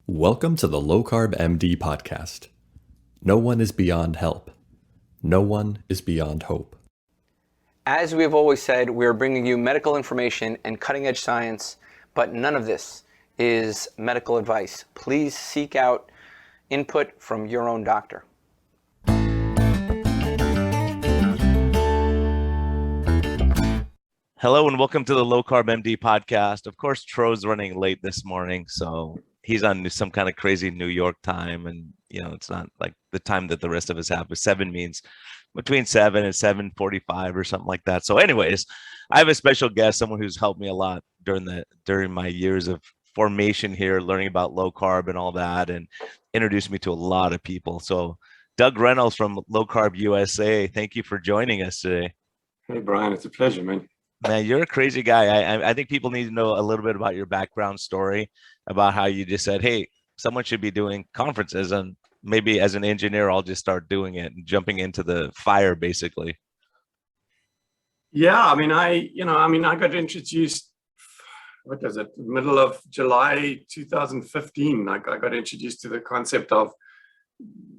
Welcome to the LowCarbMD podcast. No one is beyond help. No one is beyond hope. As we have always said, we are bringing you medical information and cutting-edge science, but none of this is medical advice. Please seek out input from your own doctor. Hello and welcome to the LowCarbMD podcast. Of course, Tro's running late this morning, so he's on some kind of crazy New York time, and it's not like the time that the rest of us have. But 7 means between 7 and 7:45 or something like that. So, anyways, I have a special guest, someone who's helped me a lot during my years of formation here, learning about low carb and all that, and introduced me to a lot of people. So, Doug Reynolds from LowCarbUSA, thank you for joining us today. Hey, Brian, it's a pleasure, man. Man, you're a crazy guy. I think people need to know a little bit about your background story, about how you just said, hey, someone should be doing conferences, and maybe as an engineer, I'll just start doing it and jumping into the fire, basically. Yeah, I got introduced, what was it, middle of July 2015. I got introduced to the concept of,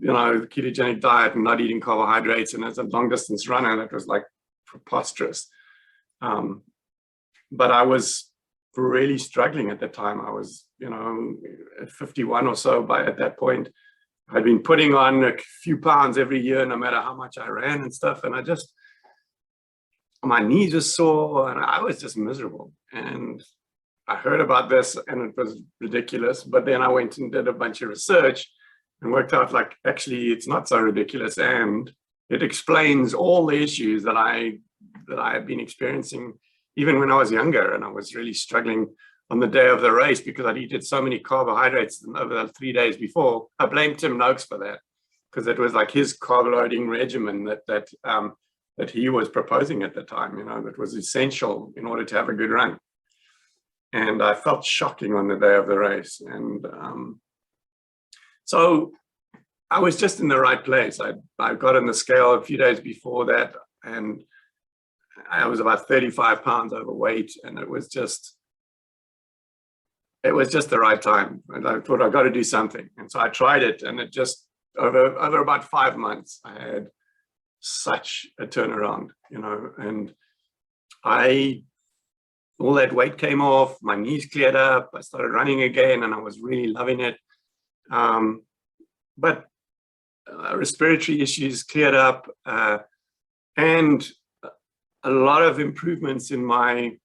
the ketogenic diet and not eating carbohydrates. And as a long distance runner, that was like preposterous. But I was really struggling at the time. I was, at 51 or so at that point. I'd been putting on a few pounds every year, no matter how much I ran and stuff. And my knees were sore and I was just miserable. And I heard about this and it was ridiculous. But then I went and did a bunch of research and worked out like, actually, it's not so ridiculous. And it explains all the issues that I had been experiencing even when I was younger, and I was really struggling on the day of the race because I'd eaten so many carbohydrates over the 3 days before. I blamed Tim Noakes for that because it was like his carb loading regimen that he was proposing at the time, that was essential in order to have a good run. And I felt shocking on the day of the race. And so I was just in the right place. I got on the scale a few days before that, and I was about 35 pounds overweight, and it was just the right time. And I thought, I got to do something. And so I tried it, and it just, over about 5 months, I had such a turnaround, and all that weight came off, my knees cleared up, I started running again, and I was really loving it. But respiratory issues cleared up, and a lot of improvements in my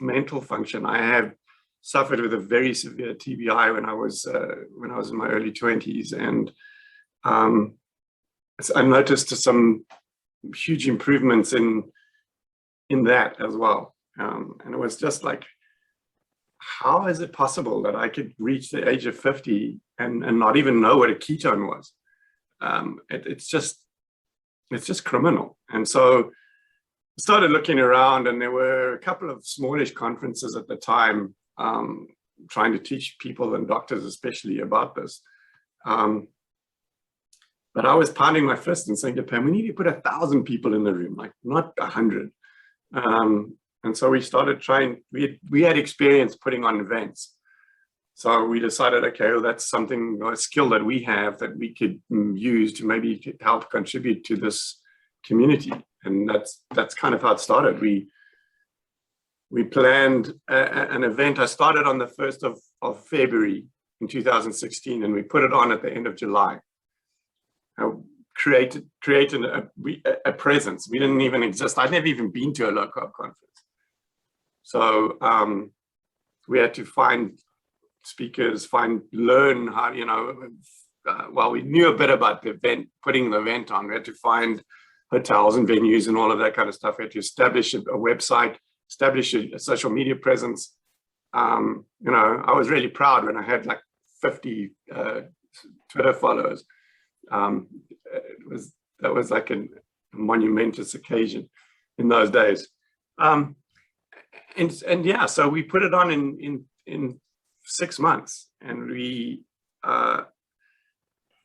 mental function. I have suffered with a very severe TBI when I was in my early 20s, and I noticed some huge improvements in that as well. And it was just like, how is it possible that I could reach the age of 50 and not even know what a ketone was? It's just criminal. And so I started looking around, and there were a couple of smallish conferences at the time trying to teach people and doctors especially about this. But I was pounding my fist and saying to Pam, we need to put 1,000 people in the room, like not 100. And so we started trying, we had experience putting on events. So we decided, okay, well, that's a skill that we have that we could use to maybe help contribute to this community. And that's kind of how it started. We planned an event. I started on the 1st of February in 2016, and we put it on at the end of July. I created a presence. We didn't even exist. I'd never even been to a low carb conference. So we had to find speakers, learn how, while we knew a bit about the event, putting the event on, we had to find hotels and venues and all of that kind of stuff. We had to establish a website, establish a social media presence. I was really proud when I had like 50 Twitter followers. That was like a monumentous occasion in those days. And yeah, so we put it on in 6 months, and we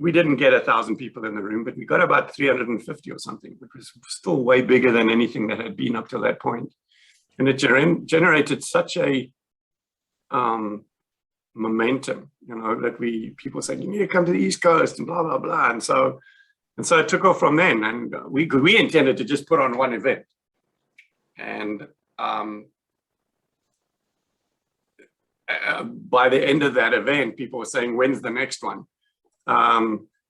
didn't get 1,000 people in the room, but we got about 350 or something, which was still way bigger than anything that had been up to that point. And it generated such a momentum, that people said, you need to come to the East Coast and blah, blah, blah. And so it took off from then. And we intended to just put on one event. And by the end of that event, people were saying, when's the next one?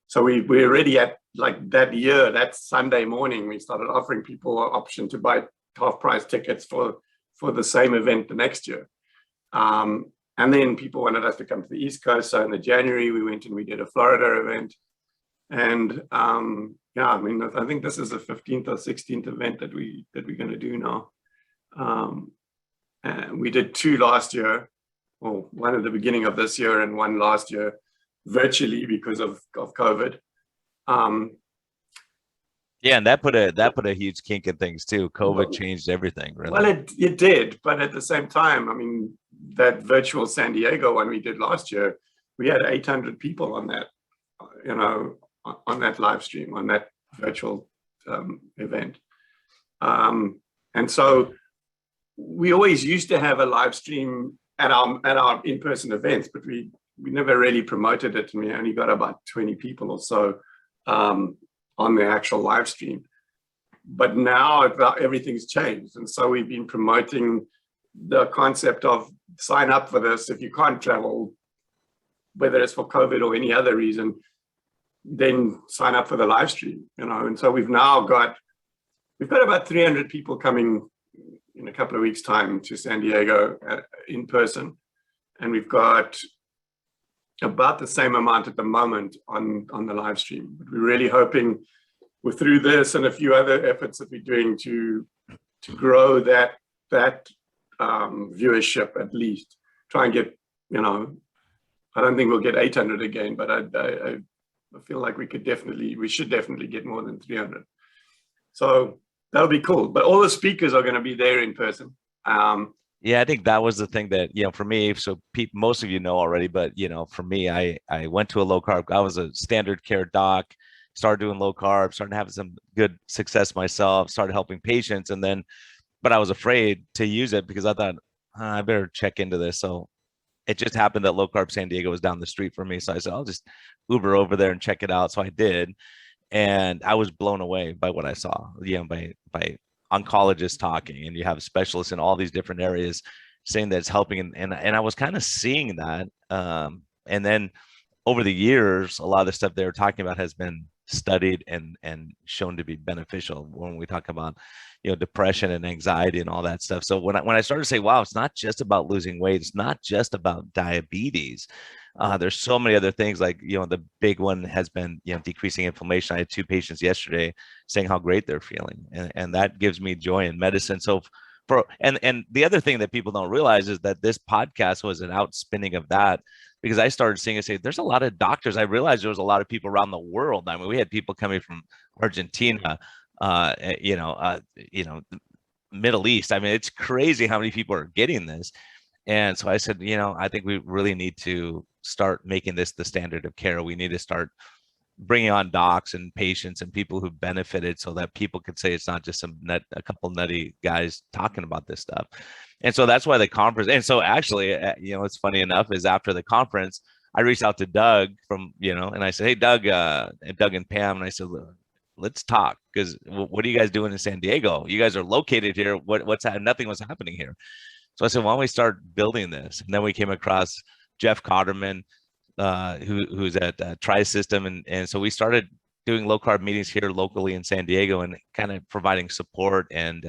So we're already at like that year, that Sunday morning, we started offering people an option to buy half price tickets for the same event the next year. And then people wanted us to come to the East Coast. So in the January, we went and we did a Florida event. And I think this is the 15th or 16th event that we're going to do now. And we did 2 last year, or one at the beginning of this year and one last year, virtually because of COVID. Yeah, and that put a huge kink in things too. COVID changed everything, really. Well, it did, but at the same time, I mean, that virtual San Diego one we did last year, we had 800 people on that, on that live stream, on that virtual event. And so we always used to have a live stream at our in-person events, but we never really promoted it, and we only got about 20 people or so on the actual live stream. But now everything's changed, and so we've been promoting the concept of sign up for this. If you can't travel, whether it's for COVID or any other reason, then sign up for the live stream, And so we've got about 300 people coming in a couple of weeks' time to San Diego in person, and we've got about the same amount at the moment on the live stream. But we're really hoping through this and a few other efforts that we're doing to grow that viewership, at least try and get, I don't think we'll get 800 again, but I feel like we should definitely get more than 300. So that'll be cool. But all the speakers are going to be there in person. Yeah, I think that was the thing that, for me, so most of you know already, but, for me, I went to a low carb. I was a standard care doc, started doing low carb, started having some good success myself, started helping patients. But I was afraid to use it because I thought, I better check into this. So it just happened that Low Carb San Diego was down the street from me. So I said, I'll just Uber over there and check it out. So I did. And I was blown away by what I saw, by oncologists talking, and you have specialists in all these different areas saying that it's helping. And I was kind of seeing that. And then over the years, a lot of the stuff they were talking about has been studied and shown to be beneficial when we talk about, depression and anxiety and all that stuff. So when I started to say, wow, it's not just about losing weight, it's not just about diabetes. There's so many other things, like, the big one has been, decreasing inflammation. I had 2 patients yesterday saying how great they're feeling. And that gives me joy in medicine. So and the other thing that people don't realize is that this podcast was an outspinning of that, because I started seeing and say, there's a lot of doctors. I realized there was a lot of people around the world. I mean, we had people coming from Argentina, Middle East. I mean, it's crazy how many people are getting this. And so I said, I think we really need to start making this the standard of care. We need to start bringing on docs and patients and people who benefited, so that people could say it's not just a couple nutty guys talking about this stuff. And so that's why the conference. And so actually, it's funny enough, is after the conference, I reached out to Doug and I said, hey, Doug and Pam. And I said, let's talk, because what are you guys doing in San Diego? You guys are located here. Nothing was happening here. So I said, why don't we start building this? And then we came across Jeff Cotterman, who's at Tri-System. And so we started doing low carb meetings here locally in San Diego, and kind of providing support and,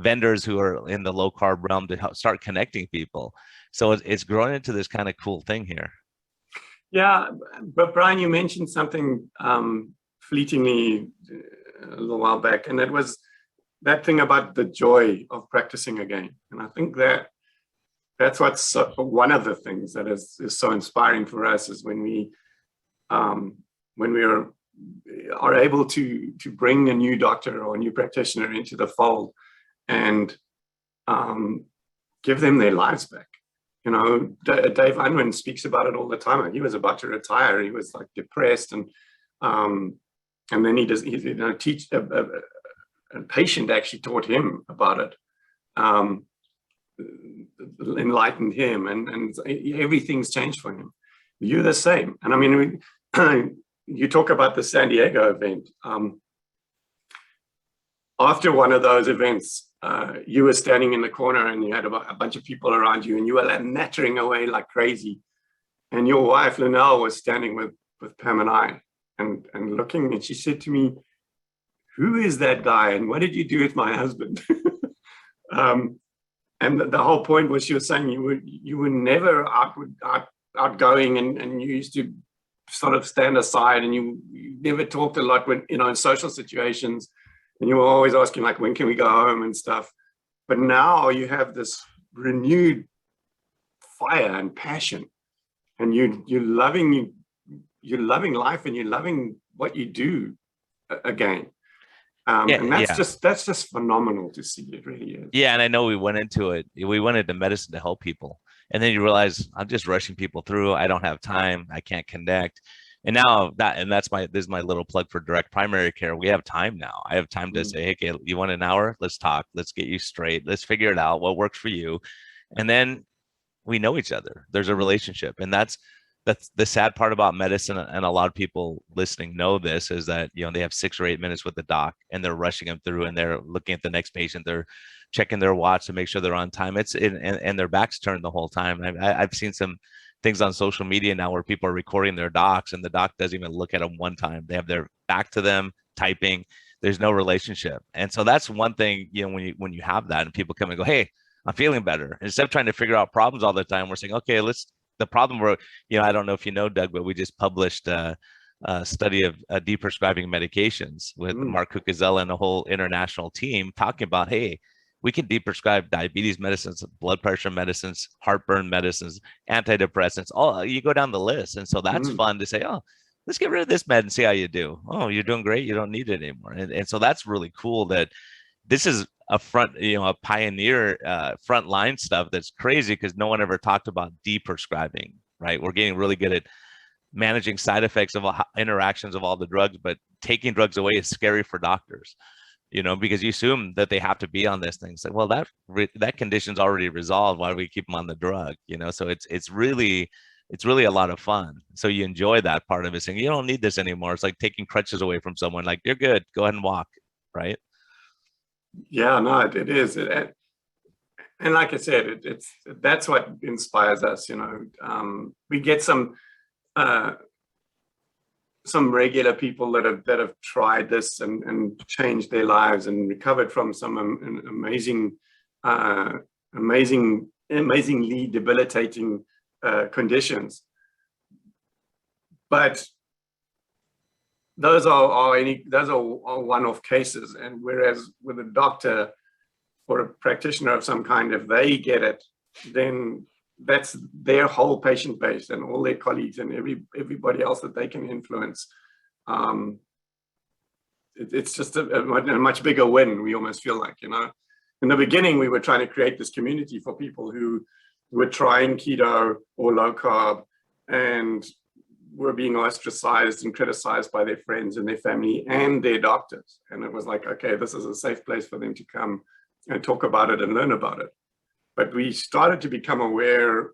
vendors who are in the low carb realm to help start connecting people. So it's grown into this kind of cool thing here. Yeah. But Brian, you mentioned something fleetingly a little while back, and it was that thing about the joy of practicing again. And I think that's what's one of the things that is so inspiring for us, is when we are able to bring a new doctor or a new practitioner into the fold and give them their lives back. Dave Unwin speaks about it all the time. He was about to retire. He was like depressed, and then he teach a patient actually taught him about it. enlightened him, and everything's changed for him. You're the same. And I mean, you talk about the San Diego event. After one of those events, you were standing in the corner and you had a bunch of people around you and you were like nattering away like crazy. And your wife, Linnell, was standing with Pam and I and looking, and she said to me, "Who is that guy? And what did you do with my husband?" And the whole point was, she was saying you were never outgoing, and you used to sort of stand aside, and you never talked a lot when, you know, in social situations, and you were always asking like, when can we go home and stuff. But now you have this renewed fire and passion, and you're loving life, and you're loving what you do again. And that's just phenomenal to see. It really is. Yeah, and I know we went into medicine to help people, and then you realize I'm just rushing people through. I don't have time. I can't connect. And now this is my little plug for direct primary care. We have time now. I have time to say, hey, okay, you want an hour? Let's talk. Let's get you straight. Let's figure it out. What works for you? And then we know each other. There's a relationship, and that's the sad part about medicine. And a lot of people listening know this, is that, you know, they have 6 or 8 minutes with the doc and they're rushing them through, and they're looking at the next patient. They're checking their watch to make sure they're on time. And their back's turned the whole time. I've seen some things on social media now where people are recording their docs and the doc doesn't even look at them one time. They have their back to them typing. There's no relationship. And so that's one thing, you know, when you have that and people come and go, hey, I'm feeling better. Instead of trying to figure out problems all the time, we're saying, okay, the problem where, you know, I don't know if you know, Doug, but we just published a study of deprescribing medications with Mark Cazella and a whole international team talking about, hey, we can deprescribe diabetes medicines, blood pressure medicines, heartburn medicines, antidepressants, all, you go down the list. And so that's fun to say, oh, let's get rid of this med and see how you do. Oh, you're doing great. You don't need it anymore. And so that's really cool that this is a pioneer frontline stuff that's crazy, because no one ever talked about deprescribing, right? We're getting really good at managing side effects of interactions of all the drugs, but taking drugs away is scary for doctors, you know, because you assume that they have to be on this thing. It's like, well, that condition's already resolved. Why do we keep them on the drug? You know, so it's really a lot of fun. So you enjoy that part of it, saying you don't need this anymore. It's like taking crutches away from someone. Like, you're good, go ahead and walk, right? Yeah, no, it is. And like I said, that's what inspires us. You know, we get some regular people that have tried this and changed their lives and recovered from some amazingly debilitating conditions. But those are one-off cases, and whereas with a doctor or a practitioner of some kind, if they get it, then that's their whole patient base and all their colleagues and everybody else that they can influence. It's just a much bigger win. We almost feel like, you know, in the beginning we were trying to create this community for people who were trying keto or low carb and were being ostracized and criticized by their friends and their family and their doctors. And it was like, okay, this is a safe place for them to come and talk about it and learn about it. But we started to become aware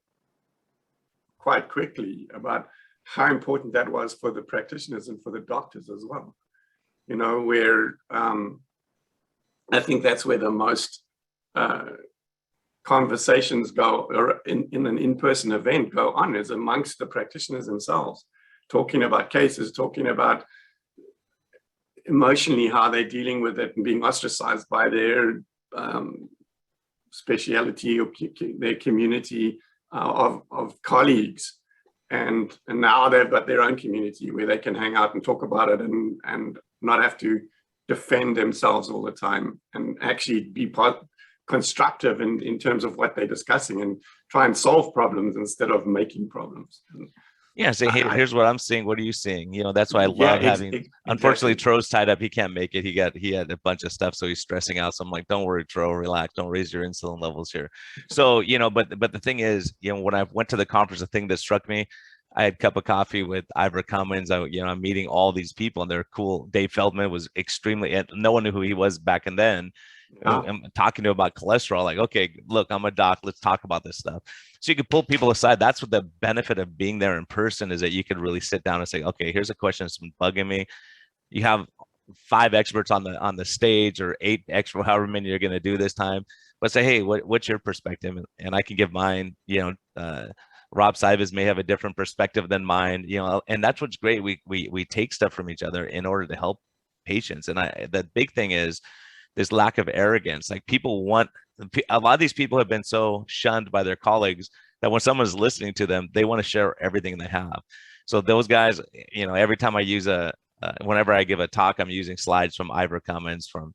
quite quickly about how important that was for the practitioners and for the doctors as well. You know, where I think that's where the most conversations go, or in an in-person event go on, is amongst the practitioners themselves, talking about cases, talking about emotionally how they're dealing with it and being ostracized by their speciality or their community of colleagues. And now they've got their own community where they can hang out and talk about it and not have to defend themselves all the time, and actually be constructive in terms of what they're discussing and try and solve problems instead of making problems. Yeah, say, hey, here's what I'm seeing. What are you seeing? You know, that's why I love having. Unfortunately, Tro's tied up. He can't make it. He had a bunch of stuff, so he's stressing out. So I'm like, don't worry, Tro, relax. Don't raise your insulin levels here. So, you know, but the thing is, you know, when I went to the conference, the thing that struck me, I had a cup of coffee with Ivor Cummins. I'm meeting all these people, and they're cool. Dave Feldman was extremely, and no one knew who he was back and then. Yeah. I'm talking to him about cholesterol. Like, okay, look, I'm a doc. Let's talk about this stuff. So you could pull people aside. That's what the benefit of being there in person is, that you could really sit down and say, okay, here's a question that's been bugging me. You have 5 experts on the stage, or 8 experts, however many you're going to do this time. But say, hey, what's your perspective? And I can give mine. Rob Sivas may have a different perspective than mine, and that's what's great. We take stuff from each other in order to help patients. And the big thing is this lack of arrogance. Like, a lot of these people have been so shunned by their colleagues that when someone's listening to them, they want to share everything they have. So those guys, every time I use whenever I give a talk, I'm using slides from Ivor Cummins, from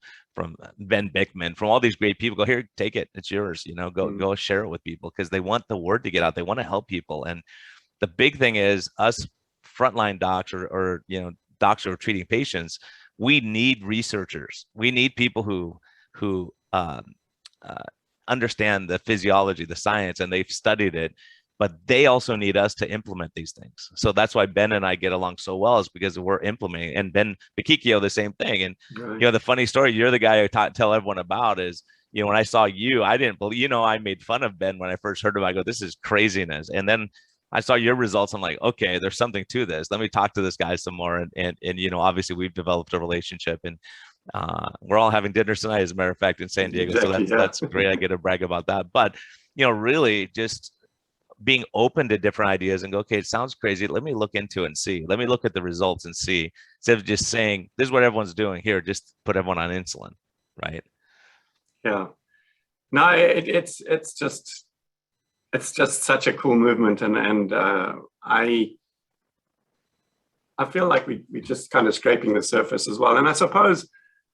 Ben Bickman, from all these great people. Go here, take it, it's yours. Go share it with people, because they want the word to get out. They want to help people. And the big thing is, us frontline docs, or docs who are treating patients, we need researchers. We need people who understand the physiology, the science, and they've studied it. But they also need us to implement these things. So that's why Ben and I get along so well, is because we're implementing. And Ben Bikikio, the same thing. And the funny story you're the guy I tell everyone about is, when I saw you, I didn't believe. I made fun of Ben when I first heard him. I go, this is craziness. And then I saw your results. I'm like, okay, there's something to this. Let me talk to this guy some more. And obviously we've developed a relationship, and we're all having dinner tonight, as a matter of fact, in San Diego. Exactly, so that's great. I get to brag about that. But really just being open to different ideas and go, okay, it sounds crazy. Let me look into it and see. Let me look at the results and see, instead of just saying, this is what everyone's doing here, just put everyone on insulin, right? Yeah. No, it's just such a cool movement, and I feel like we just kind of scraping the surface as well. And I suppose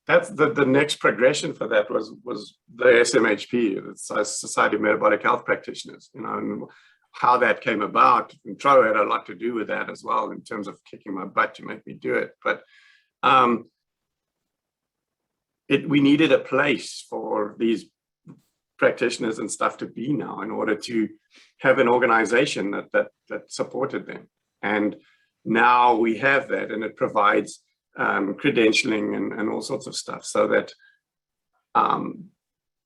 that's the next progression for that was the SMHP, the Society of Metabolic Health Practitioners, and how that came about. And Tro had a lot to do with that as well, in terms of kicking my butt to make me do it. But we needed a place for these practitioners and stuff to be now, in order to have an organization that supported them. And now we have that, and it provides credentialing and all sorts of stuff, so that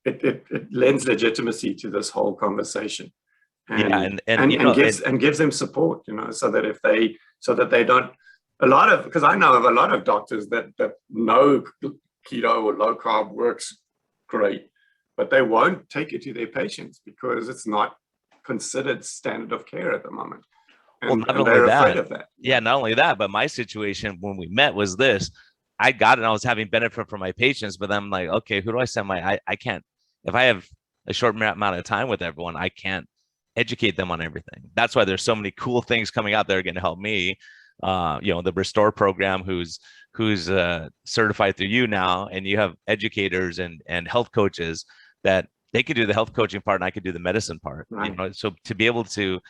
it lends legitimacy to this whole conversation, and gives them support, so that they don't, because I know of a lot of doctors that know keto or low carb works great, but they won't take it to their patients because it's not considered standard of care at the moment. Well, not only that, not only that, but my situation when we met was this. I got it, and I was having benefit from my patients, but I'm like, okay, who do I send I can't, if I have a short amount of time with everyone, I can't educate them on everything. That's why there's so many cool things coming out that are going to help me. The Restore program, who's certified through you now, and you have educators and health coaches that they could do the health coaching part, and I could do the medicine part. Right. So to be able to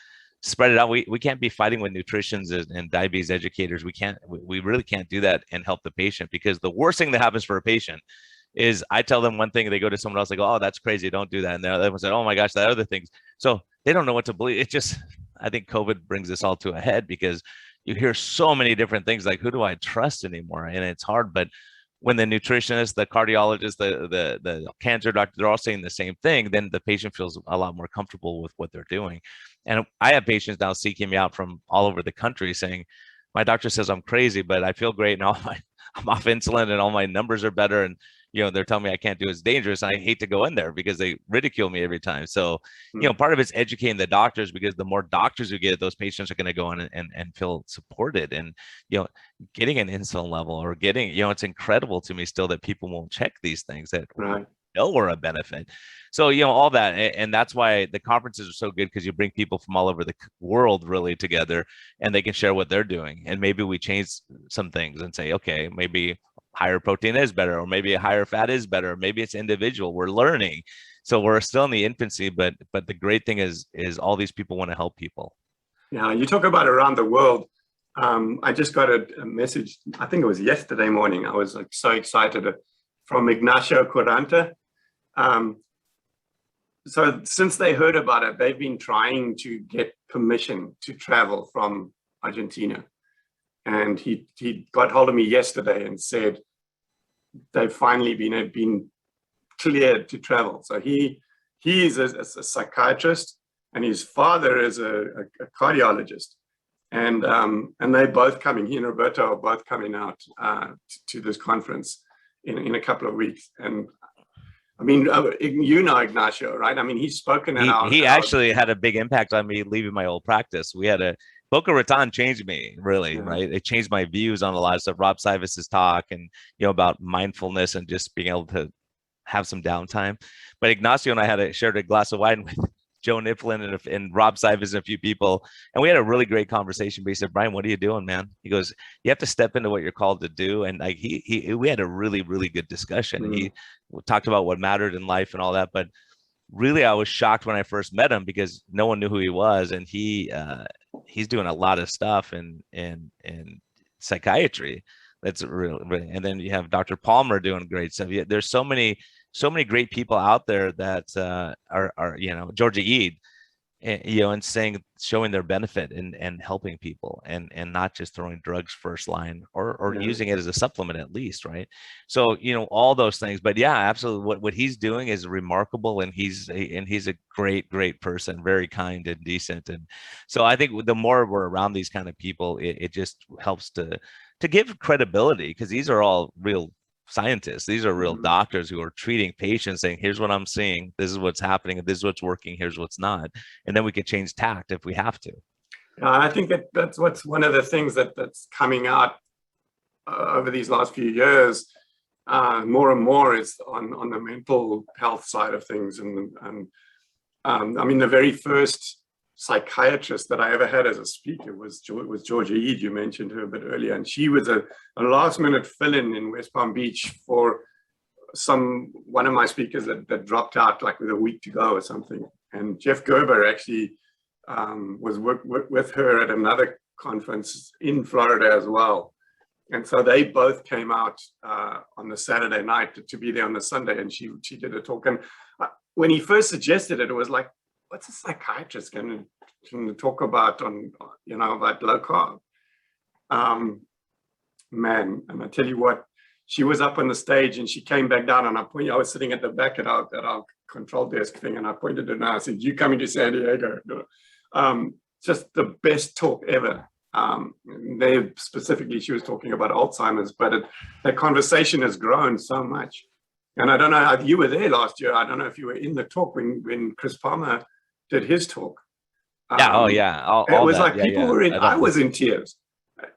spread it out, we can't be fighting with nutritionists and diabetes educators. We really can't do that and help the patient, because the worst thing that happens for a patient is I tell them one thing, they go to someone else, they go, oh, that's crazy, don't do that. And the other one said, oh my gosh, that other things. So they don't know what to believe. I think COVID brings this all to a head, because you hear so many different things, like, who do I trust anymore? And it's hard. But when the nutritionist, the cardiologist, the cancer doctor, they're all saying the same thing, then the patient feels a lot more comfortable with what they're doing. And I have patients now seeking me out from all over the country saying, my doctor says I'm crazy, but I feel great, and I'm off insulin, and all my numbers are better. And they're telling me I can't do it, it's dangerous. And I hate to go in there because they ridicule me every time. So, part of it's educating the doctors, because the more doctors who get it, those patients are going to go in and feel supported. And, getting an insulin level, or getting, it's incredible to me still that people won't check these things that know are a benefit. So, all that. And that's why the conferences are so good, because you bring people from all over the world really together, and they can share what they're doing. And maybe we change some things and say, okay, maybe higher protein is better, or maybe a higher fat is better, or maybe it's individual. We're learning. So we're still in the infancy, but the great thing is all these people want to help people. Yeah, you talk about around the world. I just got a message, I think it was yesterday morning. I was so excited, from Ignacio Quaranta. so since they heard about it, they've been trying to get permission to travel from Argentina. And he got hold of me yesterday and said they've finally been cleared to travel. So he is a psychiatrist, and his father is a cardiologist. And they're both coming. He and Roberto are both coming out to this conference in a couple of weeks. And I mean, you know Ignacio, right? I mean, he's spoken at our... He actually had a big impact on me leaving my old practice. We had Boca Raton changed me, really, right? It changed my views on a lot of stuff. Rob Sivas's talk and, about mindfulness and just being able to have some downtime. But Ignacio and I shared a glass of wine with Joe Niflin and Rob Sivas and a few people. And we had a really great conversation. But he said, Brian, what are you doing, man? He goes, you have to step into what you're called to do. And like we had a really, really good discussion. Mm-hmm. He talked about what mattered in life and all that. But really, I was shocked when I first met him because no one knew who he was. And he's doing a lot of stuff in psychiatry. That's really, and then you have Dr. Palmer doing great stuff. There's so many great people out there that are Georgia Eid, and showing their benefit and helping people and not just throwing drugs first line or using it as a supplement at least, right? So all those things. But yeah, absolutely, what he's doing is remarkable, and he's a great person, very kind and decent. And so I think the more we're around these kind of people, it just helps to give credibility, because these are all real scientists. These are real doctors who are treating patients, saying, here's what I'm seeing, this is what's happening, this is what's working, here's what's not, and then we could change tact if we have to. I think that's what's one of the things that's coming out over these last few years more and more is on the mental health side of things. And I mean, the very first psychiatrist that I ever had as a speaker was Georgia Eid. You mentioned her a bit earlier, and she was a last minute fill-in in West Palm Beach for one of my speakers that dropped out like with a week to go or something. And Jeff Gerber actually was with her at another conference in Florida as well. And so they both came out on the Saturday night to be there on the Sunday, and she did a talk. And when he first suggested it, it was like, what's a psychiatrist going to talk about about low carb? Man, and I tell you what, she was up on the stage and she came back down, and I was sitting at the back at our control desk thing, and I pointed at her and I said, you coming to San Diego? Just the best talk ever. Specifically, she was talking about Alzheimer's, but that conversation has grown so much. And I don't know, you were there last year. I don't know if you were in the talk when Chris Palmer did his talk. Yeah, it was like people were in, I was in tears.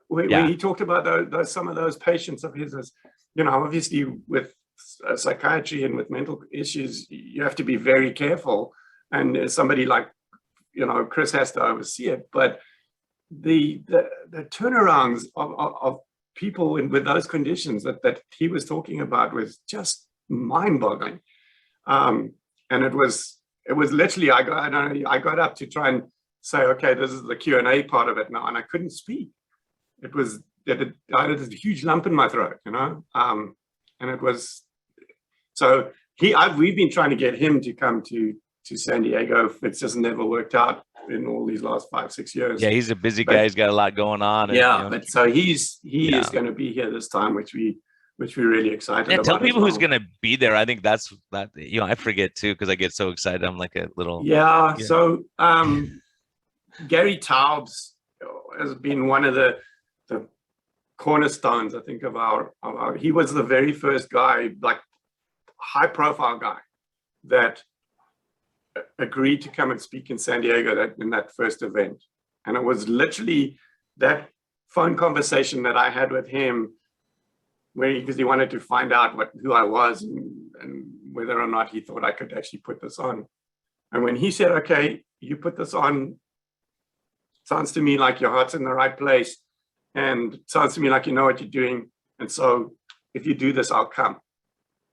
When he talked about some of those patients of his, obviously with psychiatry and with mental issues, you have to be very careful. And somebody like, Chris has to oversee it. But the turnarounds of people with those conditions that he was talking about was just mind-boggling. And it was literally, I got up to try and say, okay, this is the Q&A part of it now, and I couldn't speak. I had a huge lump in my throat, and it was, so we've been trying to get him to come to San Diego. It's just never worked out in all these last 5-6 years. Yeah, he's a busy guy. He's got a lot going on. And, but so he is going to be here this time, which we're really excited about. Tell people who's going to be there. I think that I forget too, because I get so excited. I'm like a little. Yeah. So Gary Taubes has been one of the cornerstones, I think, of our. He was the very first guy, like high profile guy, that agreed to come and speak in San Diego in that first event. And it was literally that phone conversation that I had with him, because he wanted to find out who I was and whether or not he thought I could actually put this on. And when he said, okay, you put this on, sounds to me like your heart's in the right place, and sounds to me like you know what you're doing. And so if you do this, I'll come.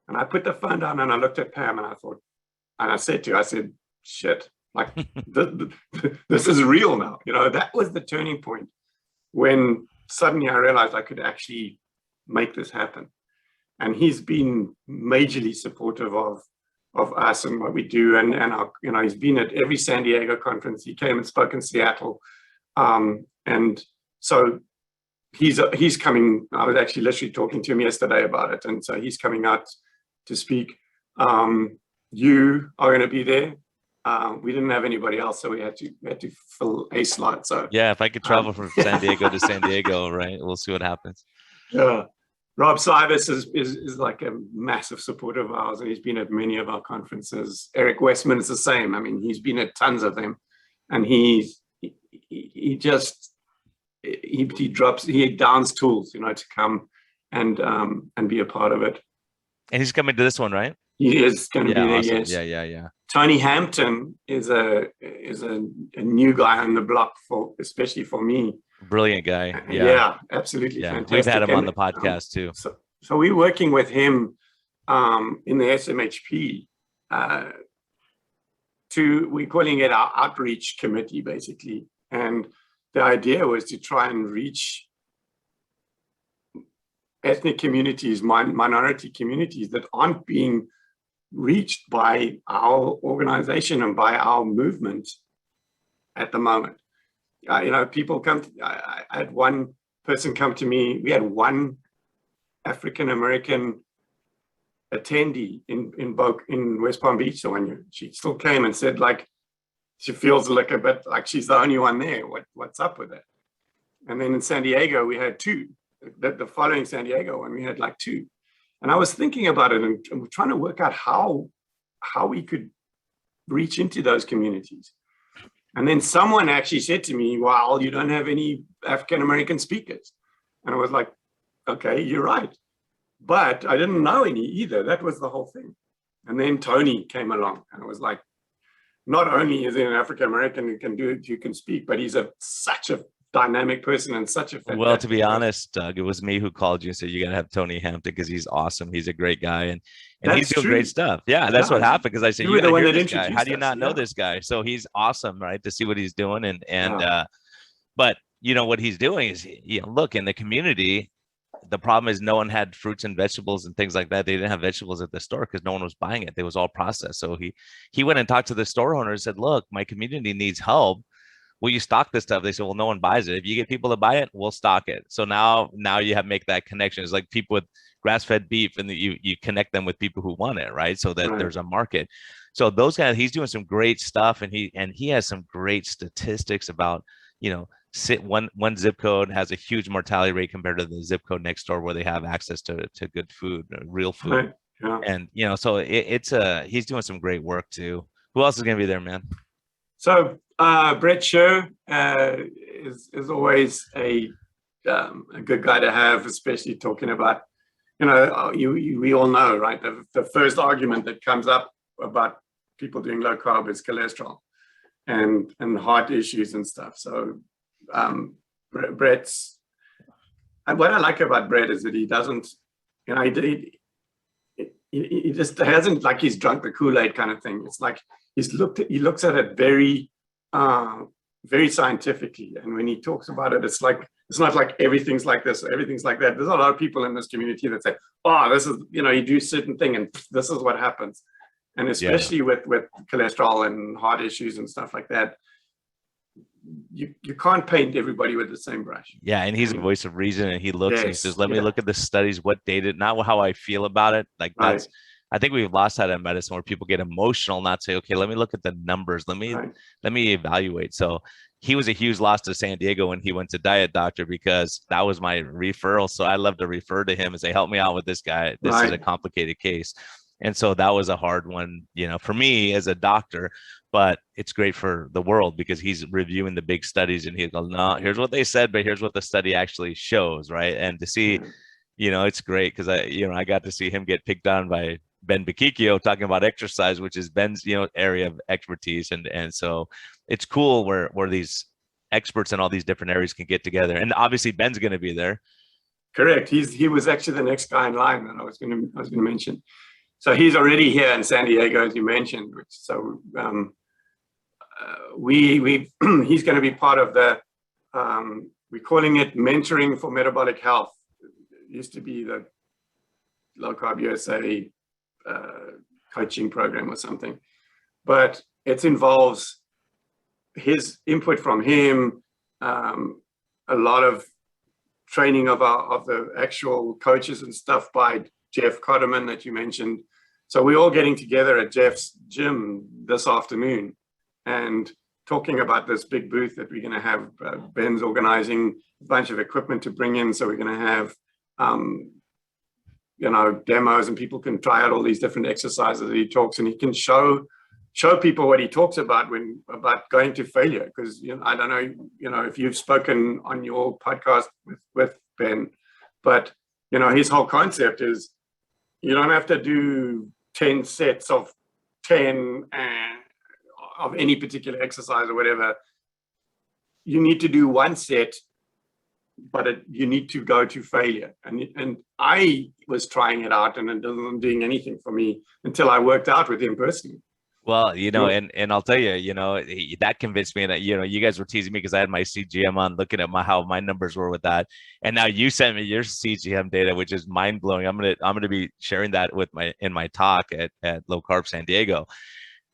And I put the phone down and I looked at Pam and I said, shit, like this is real now. That was the turning point when suddenly I realized I could actually make this happen. And he's been majorly supportive of of us and what we do. And our, he's been at every San Diego conference. He came and spoke in Seattle. And so he's coming. I was actually literally talking to him yesterday about it. And so he's coming out to speak. You are going to be there. We didn't have anybody else, so we had to fill a slot. So yeah, if I could travel from San Diego to San Diego, right? We'll see what happens. Yeah. Rob Cybus is like a massive supporter of ours, and he's been at many of our conferences. Eric Westman is the same. I mean, he's been at tons of them, and he downs tools, to come and be a part of it. And he's coming to this one, right? He is going to be there. Awesome. Yes. Yeah. Tony Hampton is a new guy on the block, especially for me. Brilliant guy. Yeah, absolutely. Yeah, fantastic. we've had him on the podcast too. So we're working with him in the SMHP. We're calling it our outreach committee, basically. And the idea was to try and reach ethnic communities, minority communities that aren't being reached by our organization and by our movement at the moment. People come. I had one person come to me. We had one African American attendee in West Palm Beach. So when she still came and said, like, she feels like a bit like she's the only one there. What's up with it? And then in San Diego we had two. The following San Diego one we had like two. And I was thinking about it, and we're trying to work out how we could reach into those communities. And then someone actually said to me, "Well, you don't have any African American speakers." And I was like, "Okay, you're right." But I didn't know any either. That was the whole thing. And then Tony came along, and I was like, not only is he an African American who can speak, but he's such a dynamic person and such a fantastic Well, to be person. honest, Doug, it was me who called you and said you gotta have Tony Hampton because he's awesome. He's a great guy, and he's doing great stuff. Yeah, that's what happened, because I said, you gotta hear this guy. How do you not know this guy? So he's awesome, right? To see what he's doing, but what he's doing is, look, in the community, the problem is no one had fruits and vegetables and things like that. They didn't have vegetables at the store because no one was buying it. It was all processed. So he went and talked to the store owner and said, "Look, my community needs help. Will you stock this stuff?" They said, "Well, no one buys it. If you get people to buy it, we'll stock it." So now you have make that connection. It's like people with grass-fed beef, and you connect them with people who want it, right? So that there's a market. So those guys, he's doing some great stuff, and he has some great statistics about, one zip code has a huge mortality rate compared to the zip code next door where they have access to good food, real food. Right. Yeah. And so he's doing some great work too. Who else is going to be there, man? So Brett Scher is always a good guy to have, especially talking about, we all know, right? The first argument that comes up about people doing low carb is cholesterol and heart issues and stuff. So Brett's, what I like about Brett is that he doesn't, he just hasn't, like, he's drunk the Kool-Aid kind of thing. It's like he looks at it very very scientifically, and when he talks about it, it's not like everything's like this or everything's like that. There's a lot of people in this community that say, "Oh, this is, you do certain thing and this is what happens." And especially with cholesterol and heart issues and stuff like that, you can't paint everybody with the same brush. Yeah, and he's a voice of reason, and he looks and he says, "Let me look at the studies, what data, not how I feel about it." Like that's, I think we've lost that in medicine, where people get emotional, not say, "Okay, let me look at the numbers. Let me evaluate." So he was a huge loss to San Diego when he went to Diet Doctor, because that was my referral. So I love to refer to him and say, "Help me out with this guy. This is a complicated case." And so that was a hard one, for me as a doctor, but it's great for the world because he's reviewing the big studies, and he goes, "No, here's what they said, but here's what the study actually shows." Right. And to see, it's great because I got to see him get picked on by Ben Bakikio talking about exercise, which is Ben's, area of expertise. And so it's cool where these experts in all these different areas can get together. And obviously Ben's going to be there. Correct. He was actually the next guy in line that I was going to mention. So he's already here in San Diego, as you mentioned. So he's going to be part of the, we're calling it mentoring for metabolic health. It used to be the LowCarbUSA coaching program or something. But it involves his input from him, a lot of training of the actual coaches and stuff by Jeff Cotterman that you mentioned. So we're all getting together at Jeff's gym this afternoon and talking about this big booth that we're going to have. Ben's organizing a bunch of equipment to bring in. So we're going to have, demos, and people can try out all these different exercises that he talks, and he can show people what he talks about about going to failure. Because I don't know, if you've spoken on your podcast with Ben, but his whole concept is you don't have to do 10 sets of 10 of any particular exercise or whatever. You need to do one set, but you need to go to failure. And I was trying it out, and it wasn't doing anything for me until I worked out with him personally. Well, and I'll tell you, that convinced me. And you guys were teasing me because I had my CGM on, looking at how my numbers were with that. And now you sent me your CGM data, which is mind blowing. I'm gonna be sharing that in my talk at Low Carb San Diego.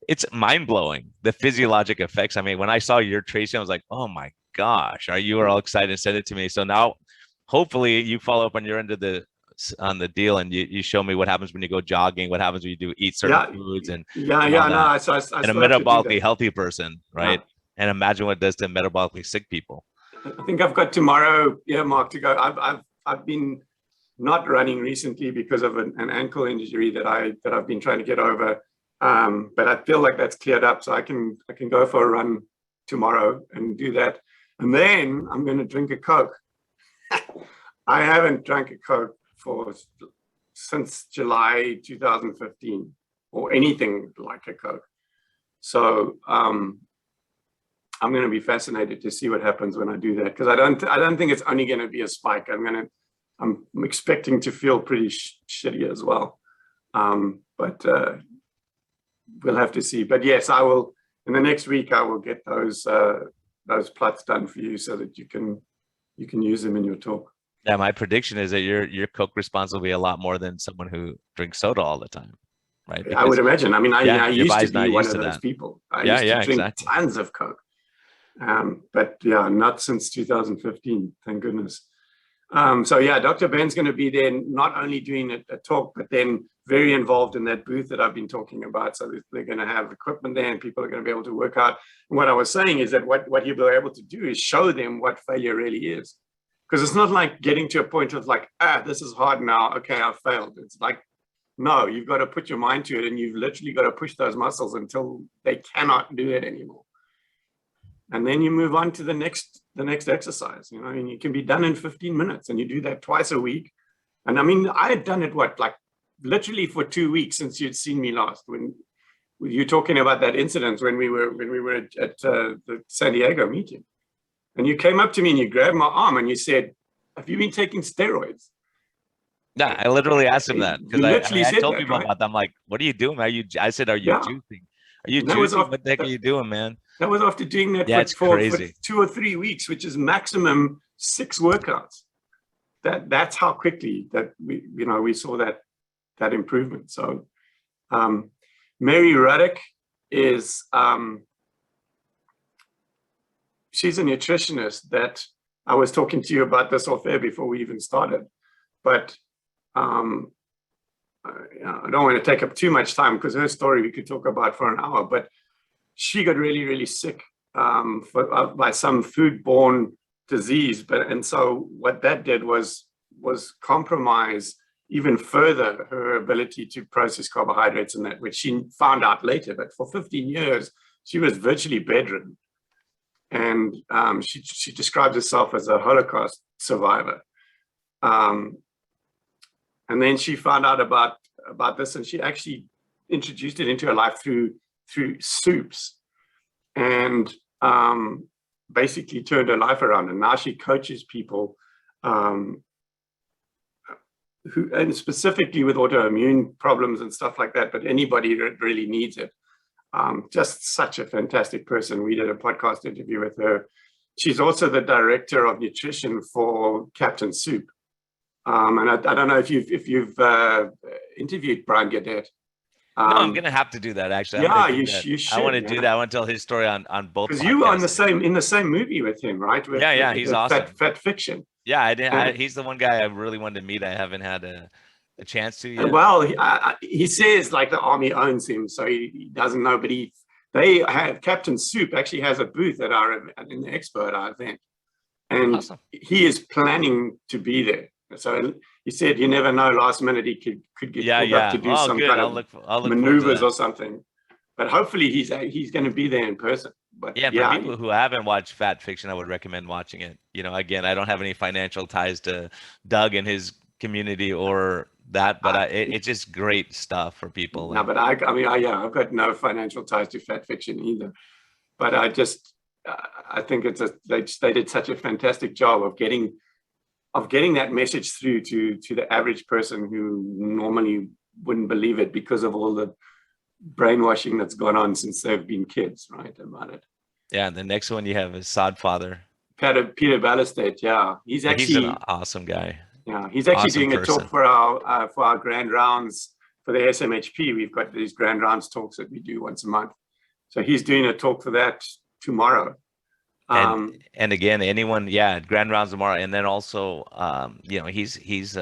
It's mind blowing, the physiologic effects. I mean, when I saw your tracing, I was like, oh my gosh, you were all excited and sent it to me. So now, hopefully, you follow up on your end of the deal, and you show me what happens when you go jogging, what happens when you eat certain foods, and and a metabolically healthy person, right? And imagine what it does to metabolically sick people. I think I've got tomorrow earmarked to go. I've been not running recently because of an ankle injury that I've been trying to get over, but I feel like that's cleared up, so I can go for a run tomorrow and do that, and then I'm going to drink a Coke. I haven't drank a Coke since July 2015, or anything like a Coke. So I'm going to be fascinated to see what happens when I do that, because I don't think it's only going to be a spike. I'm expecting to feel pretty shitty as well. But we'll have to see. But yes, I will. In the next week, I will get those plots done for you so that you can use them in your talk. Yeah, my prediction is that your Coke response will be a lot more than someone who drinks soda all the time, right? Because, I would imagine. I mean, I used to be one of those people. I used to drink exactly. tons of Coke. But yeah, not since 2015, thank goodness. So yeah, Dr. Ben's going to be there, not only doing a talk, but then very involved in that booth that I've been talking about. So they're going to have equipment there, and people are going to be able to work out. And what I was saying is that what he'll be able to do is show them what failure really is. Because it's not like getting to a point of like, this is hard now, okay, I've failed. It's like, no, you've got to put your mind to it, and you've literally got to push those muscles until they cannot do it anymore. And then you move on to the next exercise, and you can be done in 15 minutes, and you do that twice a week. And I mean, I had done it, literally for 2 weeks since you'd seen me last, when you were talking about that incident when we were at the San Diego meeting. And you came up to me and you grabbed my arm and you said, "Have you been taking steroids?" Yeah, I literally asked him that, because I told people right? about that. I'm like, "What are you doing? I said, "Are you juicing? Are you juicing? What the heck are you doing, man?" That was after doing that for 2 or 3 weeks, which is maximum 6 workouts. That's how quickly that we saw that improvement. So Mary Ruddock is she's a nutritionist that I was talking to you about this off air before we even started, but I don't want to take up too much time, because her story we could talk about for an hour. But she got really, really sick by some foodborne disease, and so what that did was compromise even further her ability to process carbohydrates, and that, which she found out later. But for 15 years, she was virtually bedridden. And she describes herself as a Holocaust survivor. And then she found out about this, and she actually introduced it into her life through soups, and basically turned her life around. And now she coaches people who, and specifically with autoimmune problems and stuff like that, but anybody that really needs it. Just such a fantastic person. We did a podcast interview with her. She's also the director of nutrition for Captain Soup. And I don't know if you've interviewed Brian Gadet. No, I'm gonna have to do that. Actually, Yeah, I'm gonna do you, that. you I want to should, do man. that. I want to tell his story on both Because you were on podcasts. in the same movie with him, right? With, Yeah, with he's the awesome. Fat Fiction. Yeah, I didn't. And, He's the one guy I really wanted to meet. I haven't had a chance to yet. well, he says like the army owns him, so he doesn't know. But they have Captain Soup actually has a booth at in the Expo at our event, and Awesome. he is planning to be there. So he said, you never know. Last minute, he could get pulled up to do some good. kind I'll of look maneuvers or something. But hopefully, he's going to be there in person. But Yeah, for people who haven't watched Fat Fiction, I would recommend watching it. You know, again, I don't have any financial ties to Doug and his community or that, but it's just great stuff for people. No, but I mean, I've got no financial ties to Fat Fiction either. But I think they did such a fantastic job of getting that message through to the average person who normally wouldn't believe it because of all the brainwashing that's gone on since they've been kids, right? About it. Yeah, and the next one you have is Sodfather. Peter Ballestate, yeah, he's an awesome guy. Yeah, he's actually Awesome doing a person. talk for our grand rounds for the SMHP. We've got these grand rounds talks that we do once a month. So he's doing a talk for that tomorrow. And again, anyone, grand rounds tomorrow, and then also, he's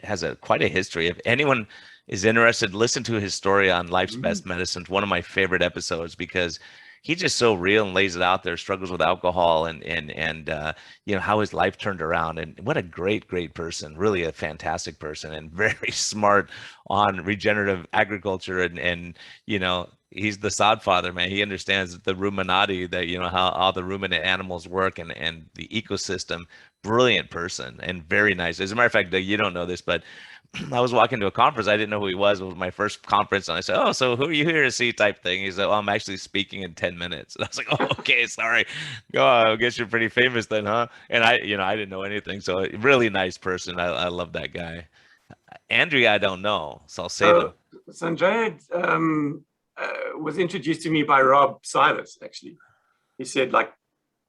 has quite a history. If anyone is interested, listen to his story on Life's Best Medicine. One of my favorite episodes because he's just so real and lays it out there. Struggles with alcohol and how his life turned around, and what a great person. Really a fantastic person and very smart on regenerative agriculture and he's the Sodfather, man. He understands the ruminati, that how all the ruminant animals work and the ecosystem. Brilliant person and very nice. As a matter of fact, you don't know this, but I was walking to a conference. I didn't know who he was. It was my first conference, and I said, "Oh, so who are you here to see?" Type thing. He said, "Oh, I'm actually speaking in 10 minutes." And I was like, "Oh, okay, sorry. Oh, I guess you're pretty famous then, huh?" And I didn't know anything. So really nice person. I love that guy. Andrea, I don't know, so I'll save him. So Andrea was introduced to me by Rob Silas. Actually, he said, like,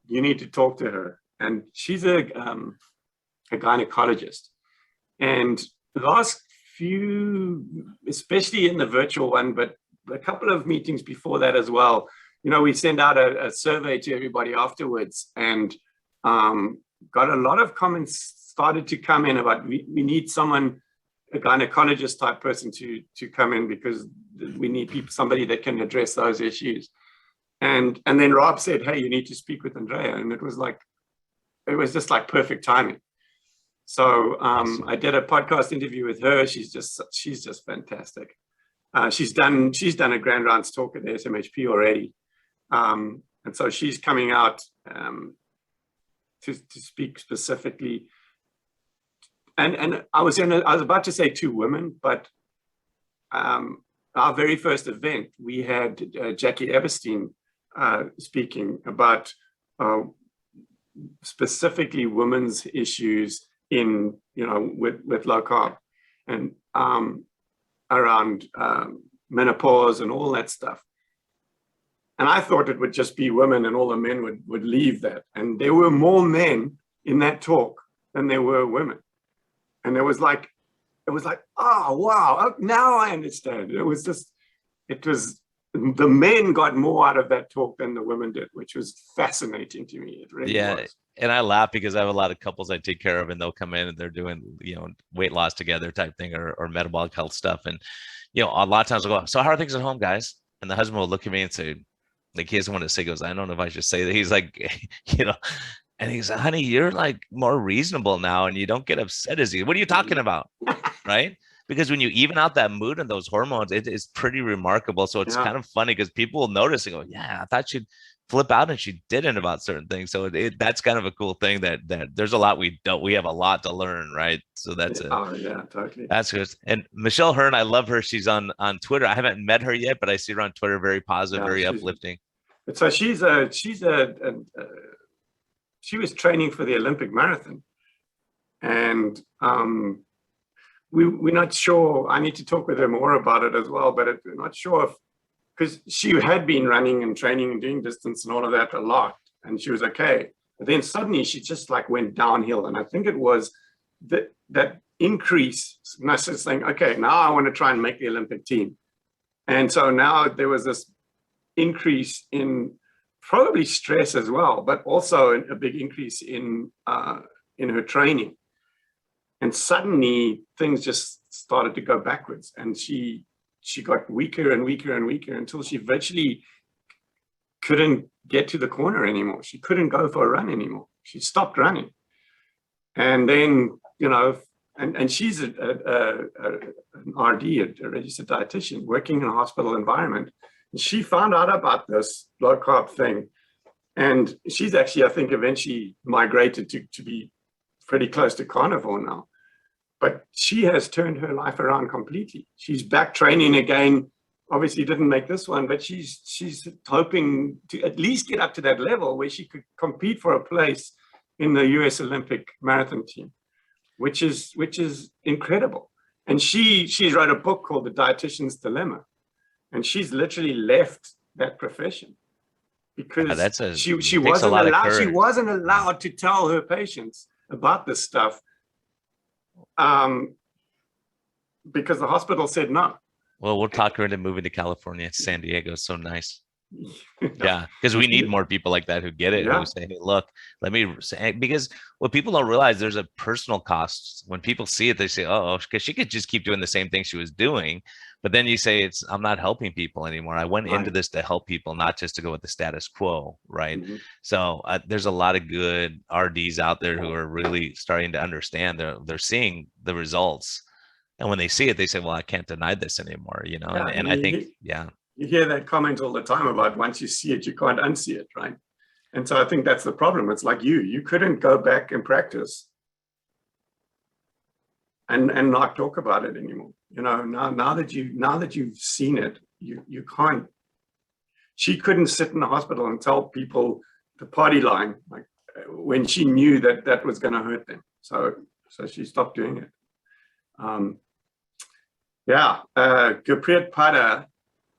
you need to talk to her, and she's a gynecologist, and the last few, especially in the virtual one, but a couple of meetings before that as well, we send out a survey to everybody afterwards, and got a lot of comments started to come in about we need someone, a gynecologist type person to come in because we need somebody that can address those issues. And then Rob said, "Hey, you need to speak with Andrea," and it was just like perfect timing. So I did a podcast interview with her. She's just fantastic. She's done a grand rounds talk at the SMHP already, and so she's coming out to speak specifically. And I was about to say two women, but our very first event we had Jackie Eberstein speaking about specifically women's issues in with low carb and around menopause and all that stuff. And I thought it would just be women and all the men would leave that. And there were more men in that talk than there were women. And it was like, oh wow, now I understand. The men got more out of that talk than the women did, which was fascinating to me. It really was. And I laugh because I have a lot of couples I take care of, and they'll come in and they're doing, weight loss together type thing or metabolic health stuff. And, a lot of times I'll go, "So how are things at home, guys?" And the husband will look at me and say, like, he doesn't want to say, goes, "I don't know if I should say that." He's like, and he's like, "Honey, you're like more reasonable now and you don't get upset as you. What are you talking about?" Right? Because when you even out that mood and those hormones, it is pretty remarkable. So it's kind of funny because people will notice and go, "Yeah, I thought she'd flip out," and she didn't about certain things. So that's kind of a cool thing that there's a lot we have a lot to learn, right? So that's totally. That's good. And Michelle Hearn, I love her. She's on Twitter. I haven't met her yet, but I see her on Twitter. Very positive, very uplifting. So she was training for the Olympic marathon, and we're not sure. I need to talk with her more about it as well, but we're not sure if, because she had been running and training and doing distance and all of that a lot, and she was okay. But then suddenly she just like went downhill, and I think it was that increase. And I was saying, okay, now I want to try and make the Olympic team, And so now there was this increase in probably stress as well, but also a big increase in her training. And suddenly things just started to go backwards, and she got weaker and weaker and weaker until she virtually couldn't get to the corner anymore. She couldn't go for a run anymore. She stopped running. And then, you know, and she's an RD, a registered dietitian, working in a hospital environment. And she found out about this low carb thing. And she's actually, I think, eventually migrated to be pretty close to carnivore now. But she has turned her life around completely. She's back training again. Obviously didn't make this one, but she's hoping to at least get up to that level where she could compete for a place in the US Olympic marathon team, which is incredible. And she wrote a book called The Dietitian's Dilemma. And she's literally left that profession because she wasn't allowed to tell her patients about this stuff because the hospital said no. Well, we'll talk her into moving to California. San Diego is so nice. Yeah, because we need more people like that who get it, who say, hey, look, let me say, because what people don't realize, there's a personal cost. When people see it, they say, oh, because she could just keep doing the same thing she was doing. But then you say, I'm not helping people anymore. I went into this to help people, not just to go with the status quo, right? Mm-hmm. So there's a lot of good RDs out there who are really starting to understand. They're seeing the results. And when they see it, they say, well, I can't deny this anymore, you know? And I think, you hear that comment all the time about once you see it, you can't unsee it, right? And so I think that's the problem. It's like you couldn't go back and practice and not talk about it anymore. You know, now that you've seen it, you can't. She couldn't sit in the hospital and tell people the party line, like when she knew that was going to hurt them. So she stopped doing it. Gurpreet Pada,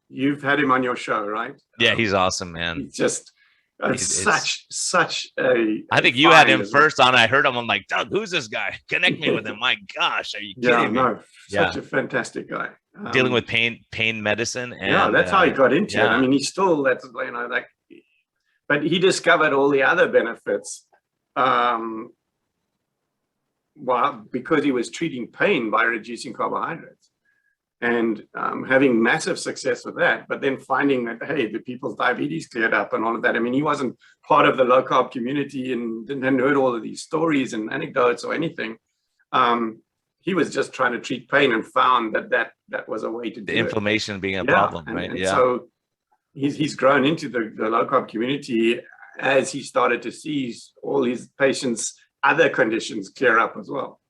you've had him on your show, right? Yeah, he's awesome, man. He's just such a. I think you had him first on. I heard him. I'm like, Doug, who's this guy? Connect me with him. My gosh, are you kidding me? Such a fantastic guy. Dealing with pain medicine. And, that's how he got into it. I mean, he's still but he discovered all the other benefits. Because he was treating pain by reducing carbohydrates. And having massive success with that, but then finding that, hey, the people's diabetes cleared up and all of that. I mean, he wasn't part of the low carb community and hadn't heard all of these stories and anecdotes or anything. He was just trying to treat pain and found that was a way to do the inflammation being a problem, right? And so he's grown into the low carb community as he started to see all his patients' other conditions clear up as well.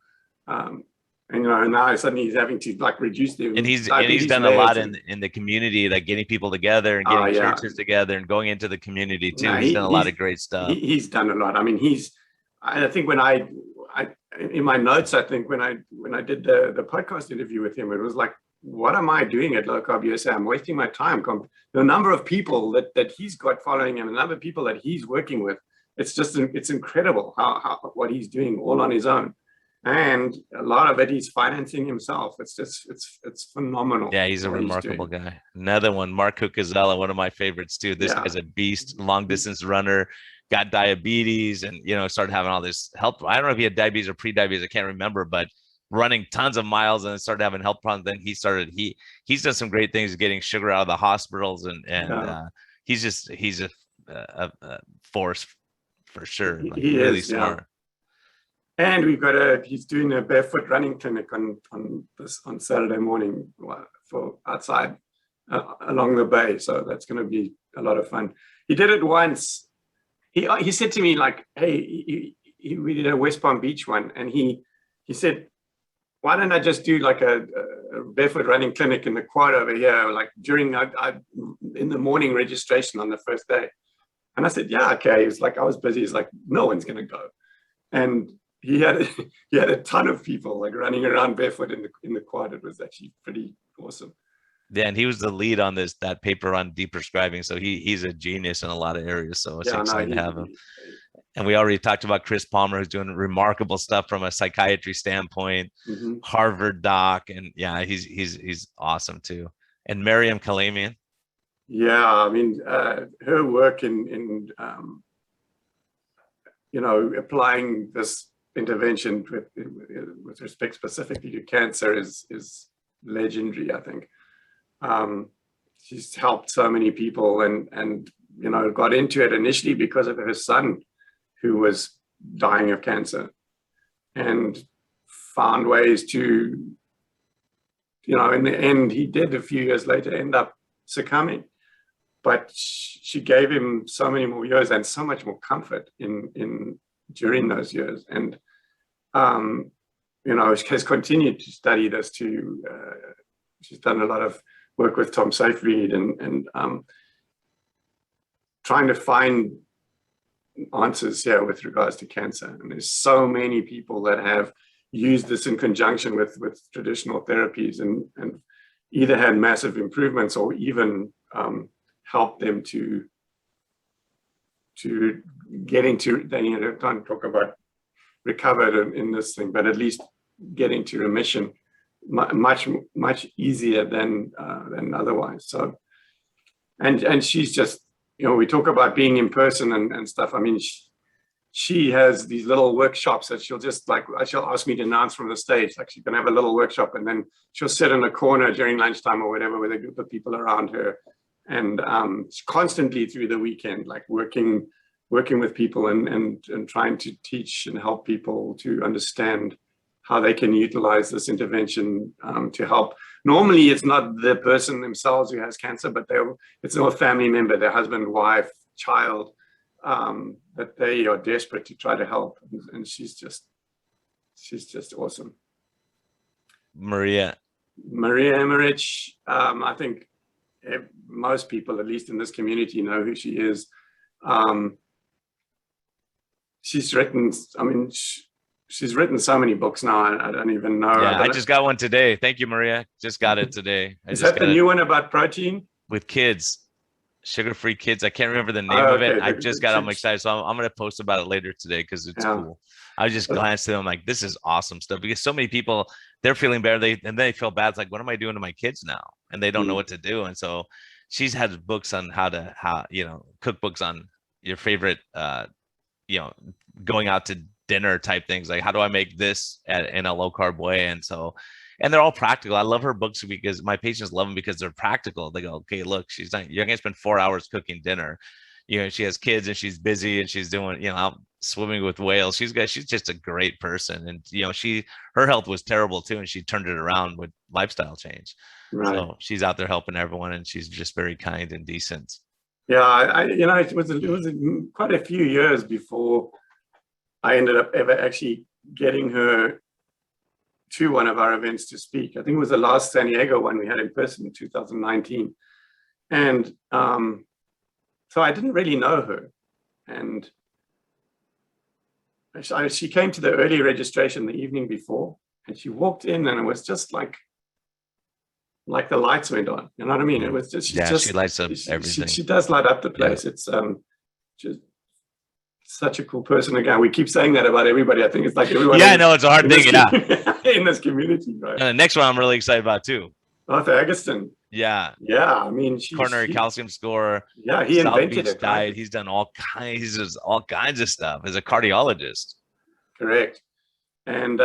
And now suddenly he's having to reduce them. And he's done a lot in the community, like getting people together and getting churches together and going into the community too. He's done a lot of great stuff. He's done a lot. I mean, I think when I in my notes, I think when I did the podcast interview with him, it was like, what am I doing at LowCarbUSA? I'm wasting my time. The number of people that he's got following him, the number of people that he's working with, it's incredible how what he's doing all on his own. And a lot of it he's financing himself. It's phenomenal. Yeah, he's a remarkable guy. Another one, Mark Cazella, one of my favorites too. This guy's a beast, long distance runner, got diabetes, and started having all this health. I don't know if he had diabetes or pre-diabetes, I can't remember, but running tons of miles and started having health problems. Then he's done some great things, getting sugar out of the hospitals, and he's a force for sure. He really is smart. And he's doing a barefoot running clinic on Saturday morning for outside along the bay. So that's going to be a lot of fun. He did it once. He said to me, like, hey, we did a West Palm Beach one, and he said, why don't I just do like a barefoot running clinic in the quad over here, like during in the morning registration on the first day. And I said, yeah, okay. It's like, I was busy. It's like, no one's going to go. And he had a ton of people like running around barefoot in the quad. It was actually pretty awesome. Yeah, and he was the lead on that paper on deprescribing. So he's a genius in a lot of areas. So it's exciting to have him. And we already talked about Chris Palmer, who's doing remarkable stuff from a psychiatry standpoint, Harvard doc, and he's awesome too. And Miriam Kalamian. Yeah, I mean, her work in applying this intervention with respect specifically to cancer is legendary, I think. She's helped so many people and got into it initially because of her son who was dying of cancer, and found ways to, in the end, he did a few years later end up succumbing. But she gave him so many more years and so much more comfort during those years. And, has continued to study this too. She's done a lot of work with Tom Seyfried and trying to find answers here with regards to cancer. And there's so many people that have used this in conjunction with traditional therapies and either had massive improvements or even help them to get into, don't talk about recovered in this thing, but at least getting to remission much easier than otherwise. So, and she's just, we talk about being in person and stuff. I mean, she has these little workshops that she'll ask me to announce from the stage. Like, she's gonna have a little workshop, and then she'll sit in a corner during lunchtime or whatever with a group of people around her, and constantly through the weekend, like working with people and trying to teach and help people to understand how they can utilize this intervention to help. Normally, it's not the person themselves who has cancer, but it's a family member, their husband, wife, child, that they are desperate to try to help. And she's just awesome. Maria Emmerich, I think most people, at least in this community, know who she is. She's written, she's written so many books now, I don't even know. Yeah, I just got one today. Thank you, Maria. Just got it today. Is that the new one about protein? With kids, sugar-free kids. I can't remember the name of it. I just got, I'm excited. So I'm going to post about it later today because it's cool. I just glanced at them like, this is awesome stuff, because so many people, they're feeling better. They feel bad. It's like, what am I doing to my kids now? And they don't know what to do. And so she's had books on how cookbooks on your favorite, going out to dinner type things, like how do I make this in a low carb way. And they're all practical. I love her books because my patients love them because they're practical. They go, okay, look, you're gonna spend 4 hours cooking dinner. She has kids and she's busy and she's doing, out swimming with whales. She's just a great person. And her health was terrible too, and she turned it around with lifestyle change. Right. So she's out there helping everyone, and she's just very kind and decent. Yeah, it was quite a few years before I ended up ever actually getting her to one of our events to speak. I think it was the last San Diego one we had in person in 2019. And so I didn't really know her. And she came to the early registration the evening before, and she walked in, and it was just like the lights went on. You know what I mean? It was just, she lights up everything. She does light up the place. Yeah. It's just such a cool person. Again, we keep saying that about everybody. I think it's like everyone. Yeah, I know, it's a hard thing. In this community, right? And the next one I'm really excited about too. Arthur Agustin. Yeah. Yeah, I mean, coronary calcium score. Yeah, he invented it. Diet. He's done all kinds of stuff as a cardiologist. Correct. And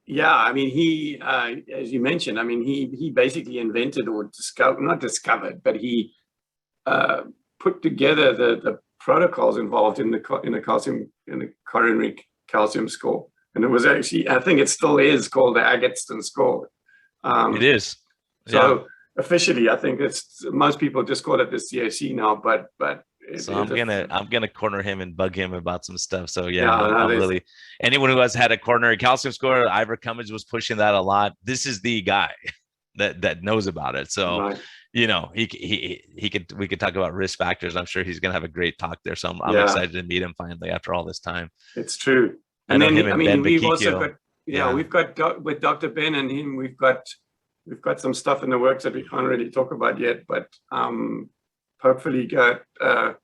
yeah, I mean, he, as you mentioned, I mean, he basically invented or not discovered, but he put together the protocols involved in the coronary calcium score. And it was actually, I think it still is called the Agatston score. It is. So officially, I think most people just call it the CAC now, but I'm gonna corner him and bug him about some stuff. So I'm really, anyone who has had a coronary calcium score, Ivor Cummins was pushing that a lot. This is the guy that knows about it. So right. We could talk about risk factors. I'm sure he's gonna have a great talk there. So I'm excited to meet him finally after all this time. It's true. And then we've also got we've got with Dr. Ben and him, we've got some stuff in the works that we can't really talk about yet, but hopefully got a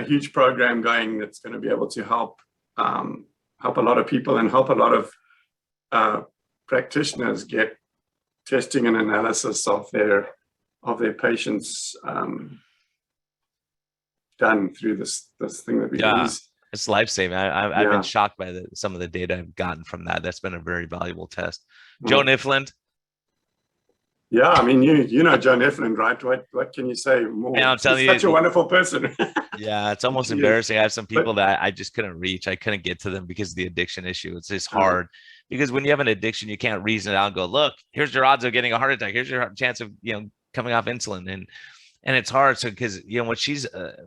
huge program going that's going to be able to help a lot of people and help a lot of practitioners get testing and analysis of their patients done through this thing that we use. It's life-saving. I've been shocked by some of the data I've gotten from that. That's been a very valuable test. Joe Nifland. Yeah, I mean, you know Joe Nifland, right? What can you say more? Yeah, I'm telling you, such a wonderful person. Yeah, it's almost embarrassing. I have some people that I just couldn't reach. I couldn't get to them because of the addiction issue. It's just hard because when you have an addiction, you can't reason it out and go, look, here's your odds of getting a heart attack. Here's your chance of coming off insulin, and it's hard. So because what she's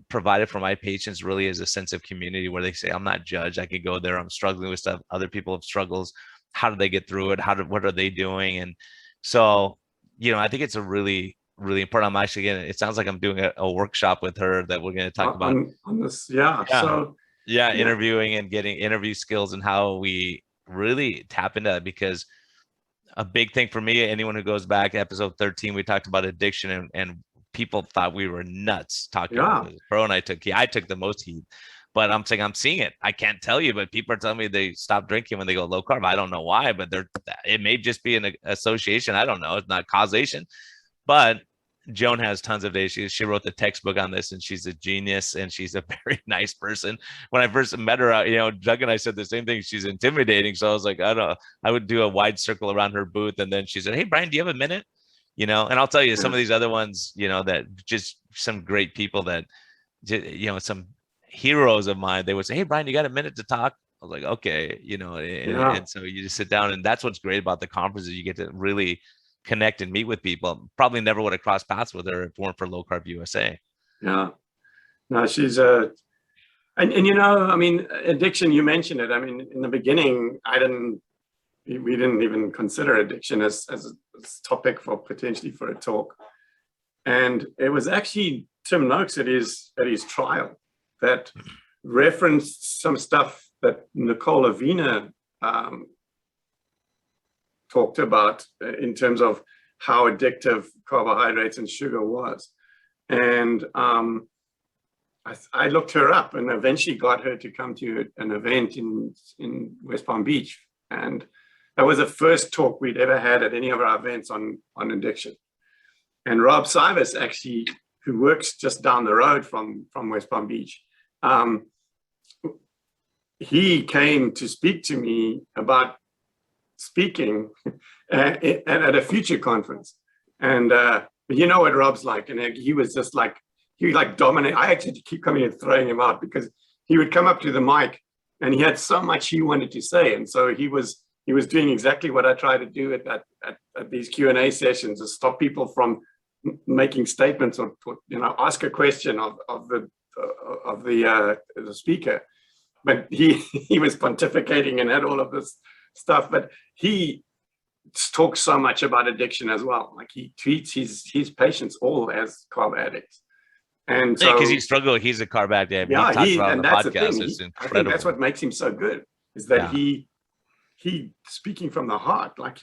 provided for my patients really is a sense of community where they say, I'm not judged. I could go there. I'm struggling with stuff. Other people have struggles. How do they get through it? What are they doing? And so I think it's a really, really important. I'm actually it sounds like I'm doing a workshop with her that we're going to talk about on this. So interviewing and getting interview skills and how we really tap into that, because a big thing for me, anyone who goes back to episode 13, we talked about addiction and people thought we were nuts talking about it. Pro and I took the most heat, but I'm saying I'm seeing it. I can't tell you, but people are telling me they stop drinking when they go low carb. I don't know why, but it may just be an association. I don't know. It's not causation, but Joan has tons of days. She wrote the textbook on this, and she's a genius, and she's a very nice person. When I first met her, Doug and I said the same thing. She's intimidating. So I was like, I don't know. I would do a wide circle around her booth, and then she said, hey, Brian, do you have a minute? And I'll tell you some of these other ones, that just some great people that, some heroes of mine, they would say, hey, Brian, you got a minute to talk? I was like, okay, and so you just sit down, and that's what's great about the conferences. You get to really connect and meet with people. Probably never would have crossed paths with her if it weren't for LowCarbUSA. Yeah, no, she's and I mean, addiction, you mentioned it. I mean, in the beginning, we didn't even consider addiction as a topic potentially for a talk. And it was actually Tim Noakes at his trial that referenced some stuff that Nicole Avena talked about in terms of how addictive carbohydrates and sugar was. And I looked her up and eventually got her to come to an event in West Palm Beach. And that was the first talk we'd ever had at any of our events on addiction. And Rob Sivers, actually, who works just down the road from West Palm Beach, he came to speak to me about speaking at a future conference. And you know what Rob's like, and he was just like, he dominated. I actually had to keep coming and throwing him out because he would come up to the mic and he had so much he wanted to say. And so he was doing exactly what I try to do at these Q&A sessions, is stop people from making statements or ask a question of the speaker. But he was pontificating and had all of this stuff. But he talks so much about addiction as well. Like he treats his patients all as carb addicts. And so, because he's a carb addict. And that's the thing. I think that's what makes him so good, is that he speaking from the heart. Like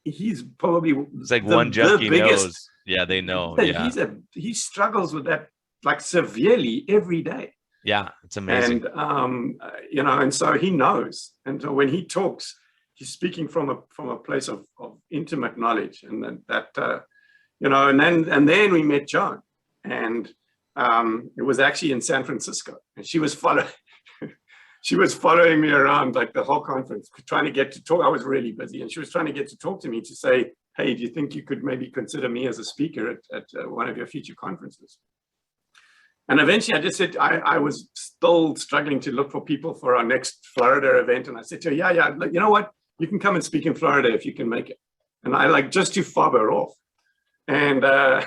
he's probably it's like one junkie knows. Yeah, they know. Yeah, he struggles with that like severely every day. Yeah, it's amazing. And and so he knows. And so when he talks, he's speaking from a place of intimate knowledge, and and then we met Joan, and it was actually in San Francisco, and she was following me around like the whole conference, trying to get to talk. I was really busy, and she was trying to get to talk to me to say, hey, do you think you could maybe consider me as a speaker at one of your future conferences? And eventually I just said, I was still struggling to look for people for our next Florida event. And I said to her, yeah, you know what? You can come and speak in Florida if you can make it. And I just to fob her off. And then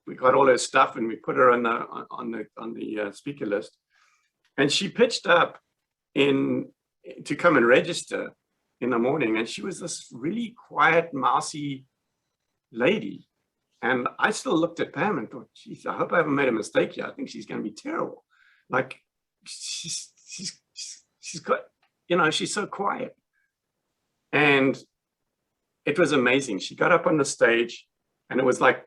we got all her stuff and we put her on the speaker list. And she pitched up to come and register in the morning. And she was this really quiet, mousy lady. And I still looked at Pam and thought, geez, I hope I haven't made a mistake here. I think she's going to be terrible. Like she's got, she's so quiet. And it was amazing. She got up on the stage and it was like,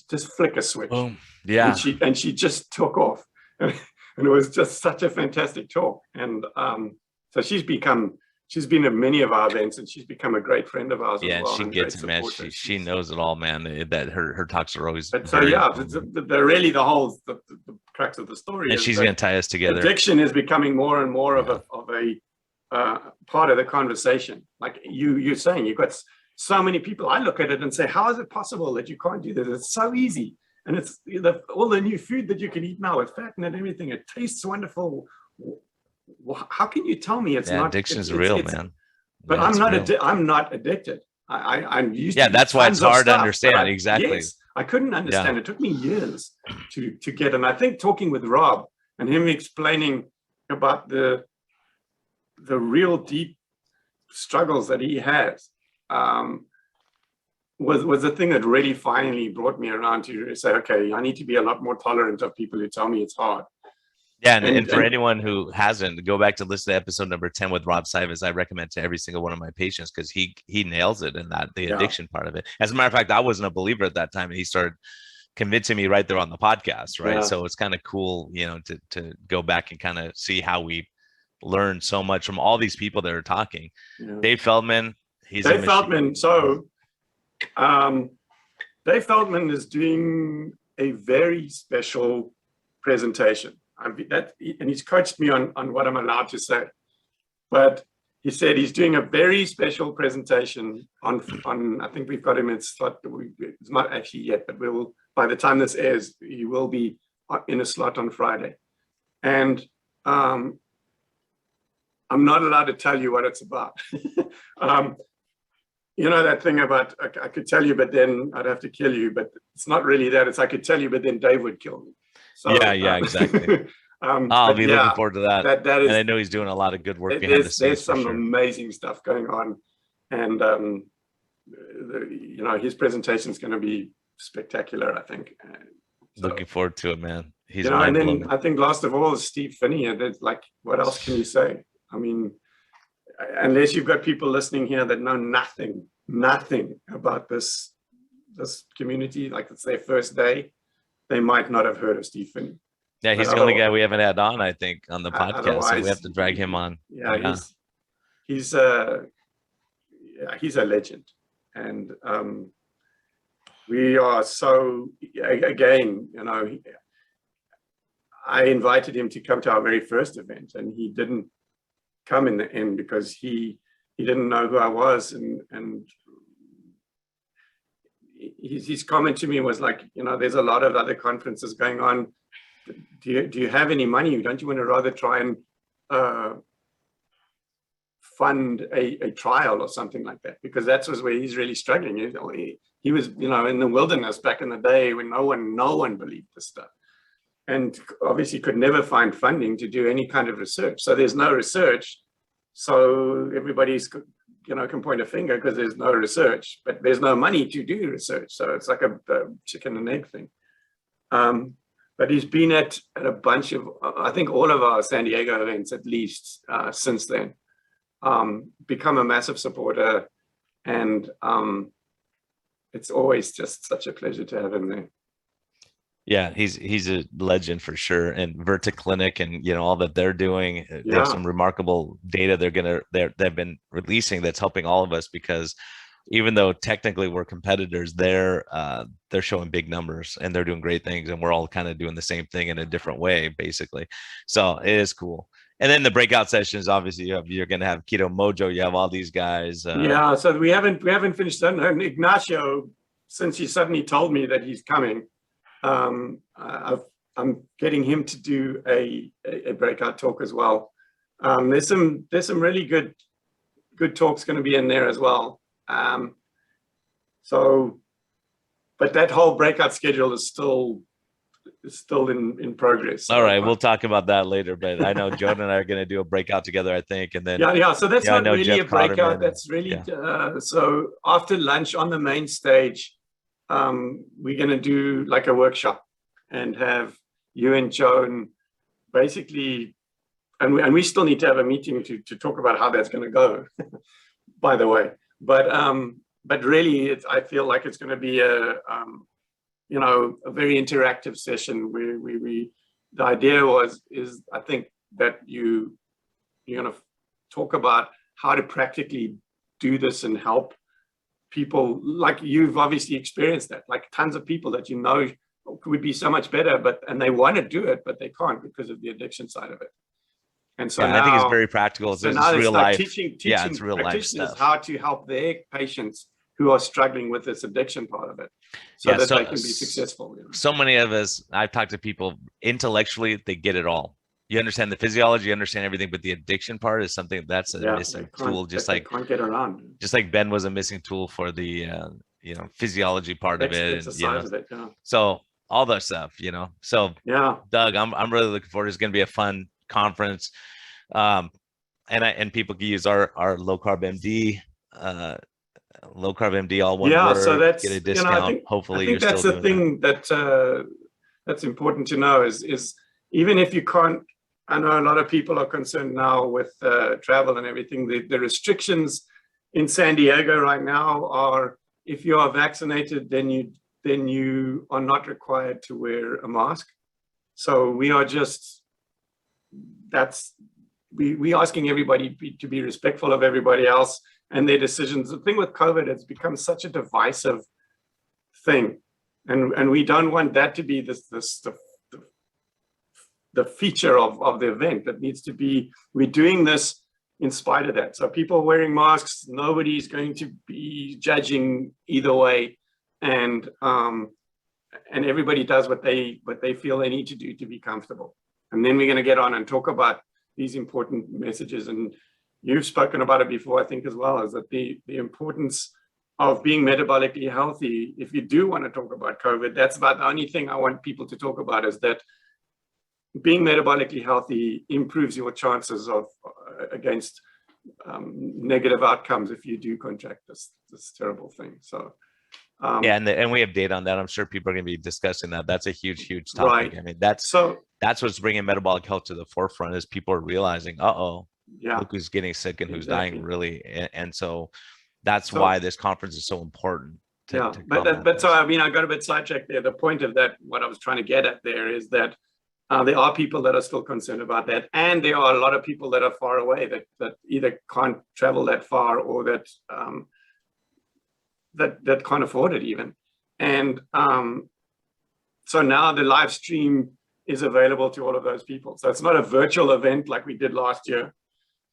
just flick a switch. Boom. Yeah. And she just took off. And it was just such a fantastic talk. And so she's become she's been at many of our events, and she's become a great friend of ours. Yeah, as well, and she and gets it, great man. supporter. She knows it all, man. That her talks are always. But so very yeah, informative. really the crux of the story And is she's that gonna tie us together. addiction is becoming more and more of a part of the conversation. Like you're saying, you've got so many people. I look at it and say, how is it possible that you can't do this? It's so easy. And it's all the new food that you can eat now with fat and everything. It tastes wonderful. How can you tell me it's not? Addiction is real, man. But I'm not addicted. I'm used to. Yeah, that's why it's hard to understand. Exactly. Yes, I couldn't understand. Yeah. It took me years to get. And I think talking with Rob and him explaining about the real deep struggles that he has was the thing that really finally brought me around to say, okay, I need to be a lot more tolerant of people who tell me it's hard. Yeah, and for anyone who hasn't, go back to listen to episode number 10 with Rob Sivas. I recommend to every single one of my patients because he nails it in that the addiction part of it. As a matter of fact, I wasn't a believer at that time, and he started convincing me right there on the podcast, right? So it's kind of cool, to go back and kind of see how we learned so much from all these people that are talking. Dave Feldman, Dave Feldman. So Dave Feldman is doing a very special presentation. And he's coached me on what I'm allowed to say. But he said he's doing a very special presentation on I think we've got him in slot. It's not actually yet, but we will, by the time this airs, he will be in a slot on Friday. And I'm not allowed to tell you what it's about. That thing about I could tell you, but then I'd have to kill you. But it's not really that. It's I could tell you, but then Dave would kill me. So, yeah, exactly. I'll be looking forward to that. That is, and I know he's doing a lot of good work behind the scenes. There's some amazing stuff going on, and his presentation is going to be spectacular. I think. Looking forward to it, man. He's and then I think last of all is Steve Finney. And like, what else can you say? I mean, unless you've got people listening here that know nothing about this community, like it's their first day, they might not have heard of Steve Finney. Yeah, he's the only guy we haven't had on, I think, on the podcast. So we have to drag him on. Yeah. He's a legend. And we are so, again, I invited him to come to our very first event, and he didn't come in the end because he didn't know who I was, and his comment to me was like, there's a lot of other conferences going on. Do you have any money? Don't you want to rather try and fund a trial or something like that? Because that was where he's really struggling. He was, in the wilderness back in the day when no one believed this stuff, and obviously could never find funding to do any kind of research. So there's no research. So everybody's can point a finger because there's no research, but there's no money to do research. So it's like a chicken and egg thing. But he's been at a bunch of, I think all of our San Diego events at least since then, become a massive supporter. And it's always just such a pleasure to have him there. Yeah, he's a legend for sure. And VertiClinic and all that they're doing, they have some remarkable data they've been releasing that's helping all of us, because even though technically we're competitors, they're showing big numbers and they're doing great things, and we're all kind of doing the same thing in a different way, basically. So it is cool. And then the breakout sessions, obviously, you're going to have Keto Mojo. You have all these guys. So we haven't finished that. And Ignacio, since he suddenly told me that he's coming, I'm getting him to do a breakout talk as well. There's some really good talks going to be in there as well. But that whole breakout schedule is still in progress. All right, we'll talk about that later. But I know Jordan and I are going to do a breakout together, I think, and then So that's not really Jeff a breakout. That's really so after lunch on the main stage, we're going to do like a workshop and have you and Joan basically, and we still need to have a meeting to talk about how that's going to go. By the way. But really, I feel like it's going to be a very interactive session where the idea is I think that you're going to talk about how to practically do this and help people. Like you've obviously experienced that, like tons of people that you know would be so much better, and they want to do it, but they can't because of the addiction side of it. And so I think it's very practical. So it's now real it's like life. teaching It's real life practitioners stuff. how to help their patients who are struggling with this addiction part of it, so that they can be successful. So many of us, I've talked to people intellectually, they get it all. You understand the physiology, you understand everything, but the addiction part is something that's a missing tool. Just like can't get around. Just like Ben was a missing tool for the physiology part of it. Exercise of it. Yeah. So all that stuff, So yeah, Doug, I'm really looking forward. It's going to be a fun conference, and people can use our LowCarbMD. LowCarbMD, all one word. So that's, get a discount. Hopefully, I think that's the thing that's important to know is even if you can't. I know a lot of people are concerned now with travel and everything. The restrictions in San Diego right now are, if you are vaccinated, then you are not required to wear a mask. So we are just, we asking everybody to be respectful of everybody else and their decisions. The thing with COVID, it's become such a divisive thing, and we don't want that to be the feature of the event. That needs to be, we're doing this in spite of that. So people wearing masks, nobody's going to be judging either way, and everybody does what they feel they need to do to be comfortable. And then we're going to get on and talk about these important messages. And you've spoken about it before, I think, as well, is that the importance of being metabolically healthy. If you do want to talk about COVID, that's about the only thing I want people to talk about, is that being metabolically healthy improves your chances of against negative outcomes if you do contract this terrible thing. So and we have data on that. I'm sure people are going to be discussing that. That's a huge topic. Right. I mean, that's what's bringing metabolic health to the forefront, is people are realizing, look who's getting sick and who's dying, really. And so that's why this conference is so important. But so, I mean, I got a bit sidetracked there. The point of that, what I was trying to get at there, is that there are people that are still concerned about that, and there are a lot of people that are far away that either can't travel that far, or that can't afford it even. And so now the live stream is available to all of those people. So it's not a virtual event like we did last year.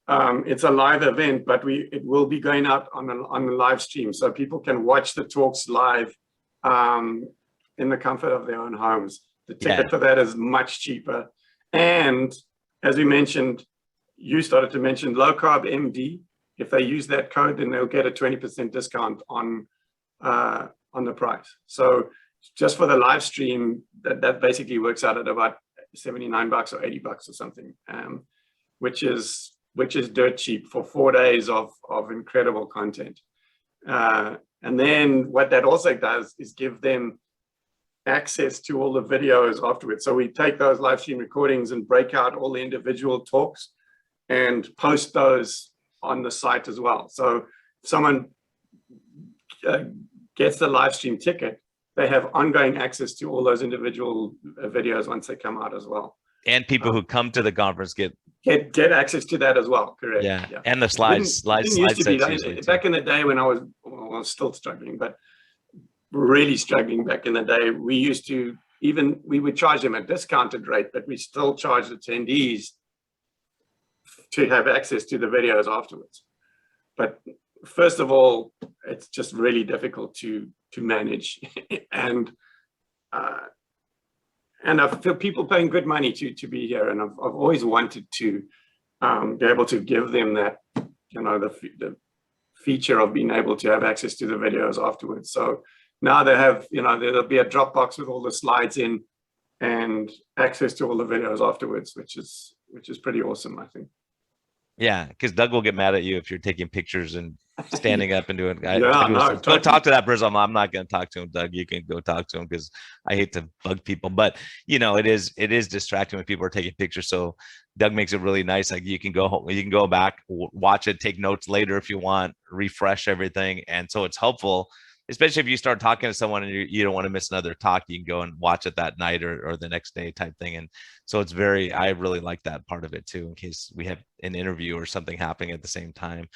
It's a live event, but it will be going out on the live stream, so people can watch the talks live in the comfort of their own homes. The ticket for that is much cheaper. And as we mentioned, you started to mention LowCarbMD. If they use that code, then they'll get a 20% discount on the price. So just for the live stream, that basically works out at about $79 or $80 or something, which is dirt cheap for 4 days of incredible content. And then what that also does is give them access to all the videos afterwards. So we take those live stream recordings and break out all the individual talks and post those on the site as well. So if someone gets the live stream ticket, they have ongoing access to all those individual videos once they come out as well. And people who come to the conference get access to that as well. Correct. Yeah. And the slides. Back in the day when I was still struggling, but really struggling back in the day, we would charge them a discounted rate, but we still charged attendees to have access to the videos afterwards. But first of all, it's just really difficult to manage. And I feel people paying good money to be here, and I've always wanted to be able to give them that, the feature of being able to have access to the videos afterwards. So now they have, there'll be a Dropbox with all the slides in and access to all the videos afterwards, which is pretty awesome, I think. Yeah, because Doug will get mad at you if you're taking pictures and standing up and doing. Go totally. Talk to that person. I'm not going to talk to him, Doug. You can go talk to him, because I hate to bug people. But it is distracting when people are taking pictures. So Doug makes it really nice. Like you can go back, watch it, take notes later if you want, refresh everything, and so it's helpful especially if you start talking to someone and you don't want to miss another talk, you can go and watch it that night or the next day type thing. And so I really like that part of it too, in case we have an interview or something happening at the same time.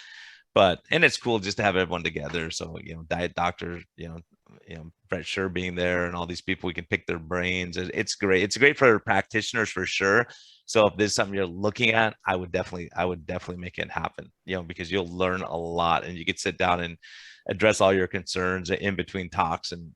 And it's cool just to have everyone together. So, Diet Doctor, Brett Scher being there and all these people, we can pick their brains. It's great. It's great for practitioners for sure. So if there's something you're looking at, I would definitely make it happen, because you'll learn a lot and you could sit down and address all your concerns in between talks and,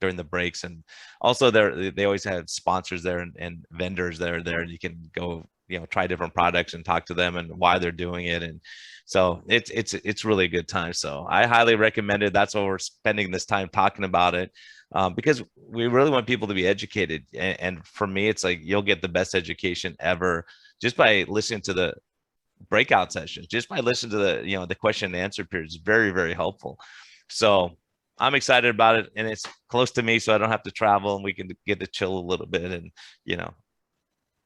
during the breaks. And also they always have sponsors there and vendors there, and you can go, try different products and talk to them and why they're doing it. And so it's really a good time. So I highly recommend it. That's why we're spending this time talking about it, because we really want people to be educated. And for me, it's like you'll get the best education ever just by listening to the breakout sessions, just by listening to the question and answer period. Is very, very helpful. So I'm excited about it, and it's close to me, so I don't have to travel, and we can get to chill a little bit and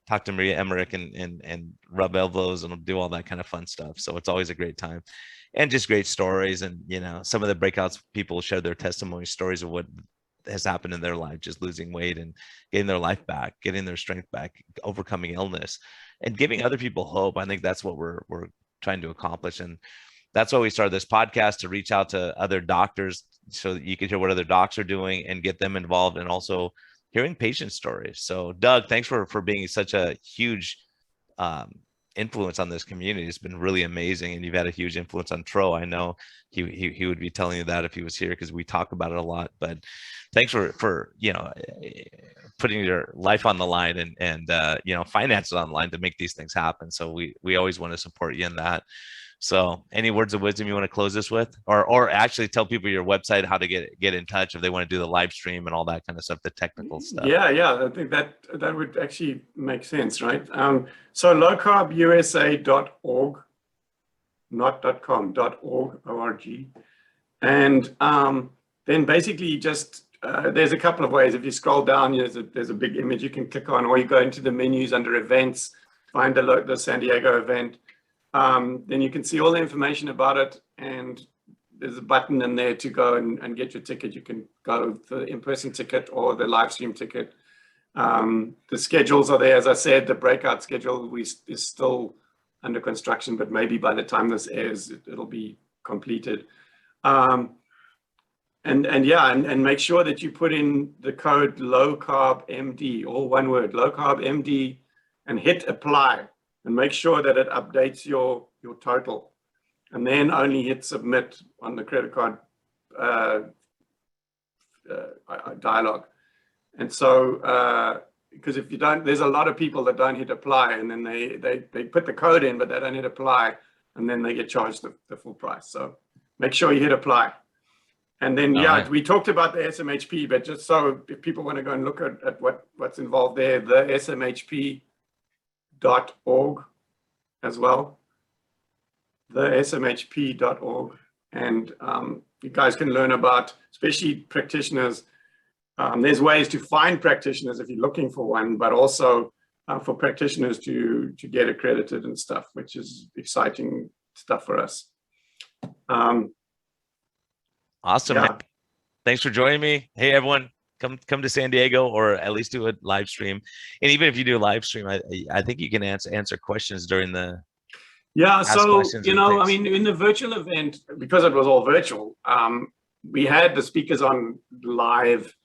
talk to Maria Emmerich and rub elbows and do all that kind of fun stuff. So it's always a great time, and just great stories. And some of the breakouts, people share their testimony stories of what has happened in their life, just losing weight and getting their life back, getting their strength back, overcoming illness, and giving other people hope. I think that's what we're trying to accomplish. And that's why we started this podcast, to reach out to other doctors so that you can hear what other docs are doing and get them involved, and also hearing patient stories. So Doug, thanks for being such a huge influence on this community. It's been really amazing. And you've had a huge influence on Tro. I know he would be telling you that if he was here, because we talk about it a lot. But thanks for putting your life on the line and finances on the line to make these things happen. So we always want to support you in that. So any words of wisdom you want to close this with, or actually tell people your website, how to get in touch if they want to do the live stream and all that kind of stuff, the technical stuff. Yeah. I think that would actually make sense, right? So lowcarbusa.org, not .com, .org, O-R-G. And then basically just, there's a couple of ways. If you scroll down, there's a big image you can click on, or you go into the menus under events, find the San Diego event. Then you can see all the information about it, and there's a button in there to go and get your ticket. You can go for the in-person ticket or the live stream ticket. The schedules are there. As I said, the breakout schedule is still under construction, but maybe by the time this airs, it'll be completed. And make sure that you put in the code LowCarbMD, all one word, LowCarbMD, and hit apply. And make sure that it updates your total, and then only hit submit on the credit card dialogue. And so, because if you don't, there's a lot of people that don't hit apply, and then they put the code in, but they don't hit apply, and then they get charged the full price. So make sure you hit apply. And then, we talked about the SMHP, but just so if people want to go and look at what's involved there, the SMHP.org as well, the smhp.org, and you guys can learn about, especially practitioners. There's ways to find practitioners if you're looking for one, but also for practitioners to get accredited and stuff, which is exciting stuff for us. Awesome. Yeah. Thanks for joining me. Hey, everyone. Come to San Diego, or at least do a live stream. And even if you do a live stream, I think you can answer questions during the. Yeah. So, I mean, in the virtual event, because it was all virtual, we had the speakers on live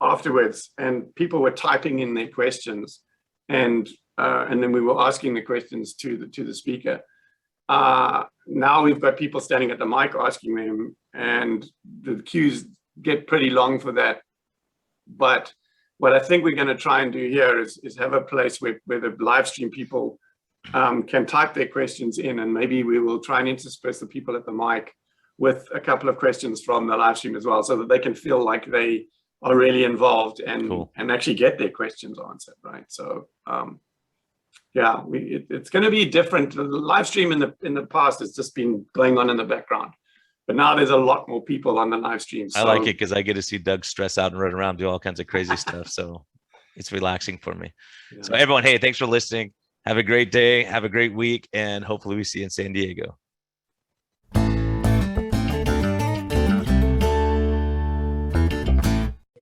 afterwards, and people were typing in their questions, and then we were asking the questions to the speaker. Now we've got people standing at the mic asking them, and the queues get pretty long for that. But what I think we're going to try and do here is have a place where the live stream people can type their questions in, and maybe we will try and intersperse the people at the mic with a couple of questions from the live stream as well, so that they can feel like they are really involved and actually get their questions answered, right? So it's going to be different. The live stream in the past has just been going on in the background. But now there's a lot more people on the live stream. So. I like it because I get to see Doug stress out and run around, do all kinds of crazy stuff. So it's relaxing for me. Yeah. So everyone, hey, thanks for listening. Have a great day. Have a great week. And hopefully we see you in San Diego.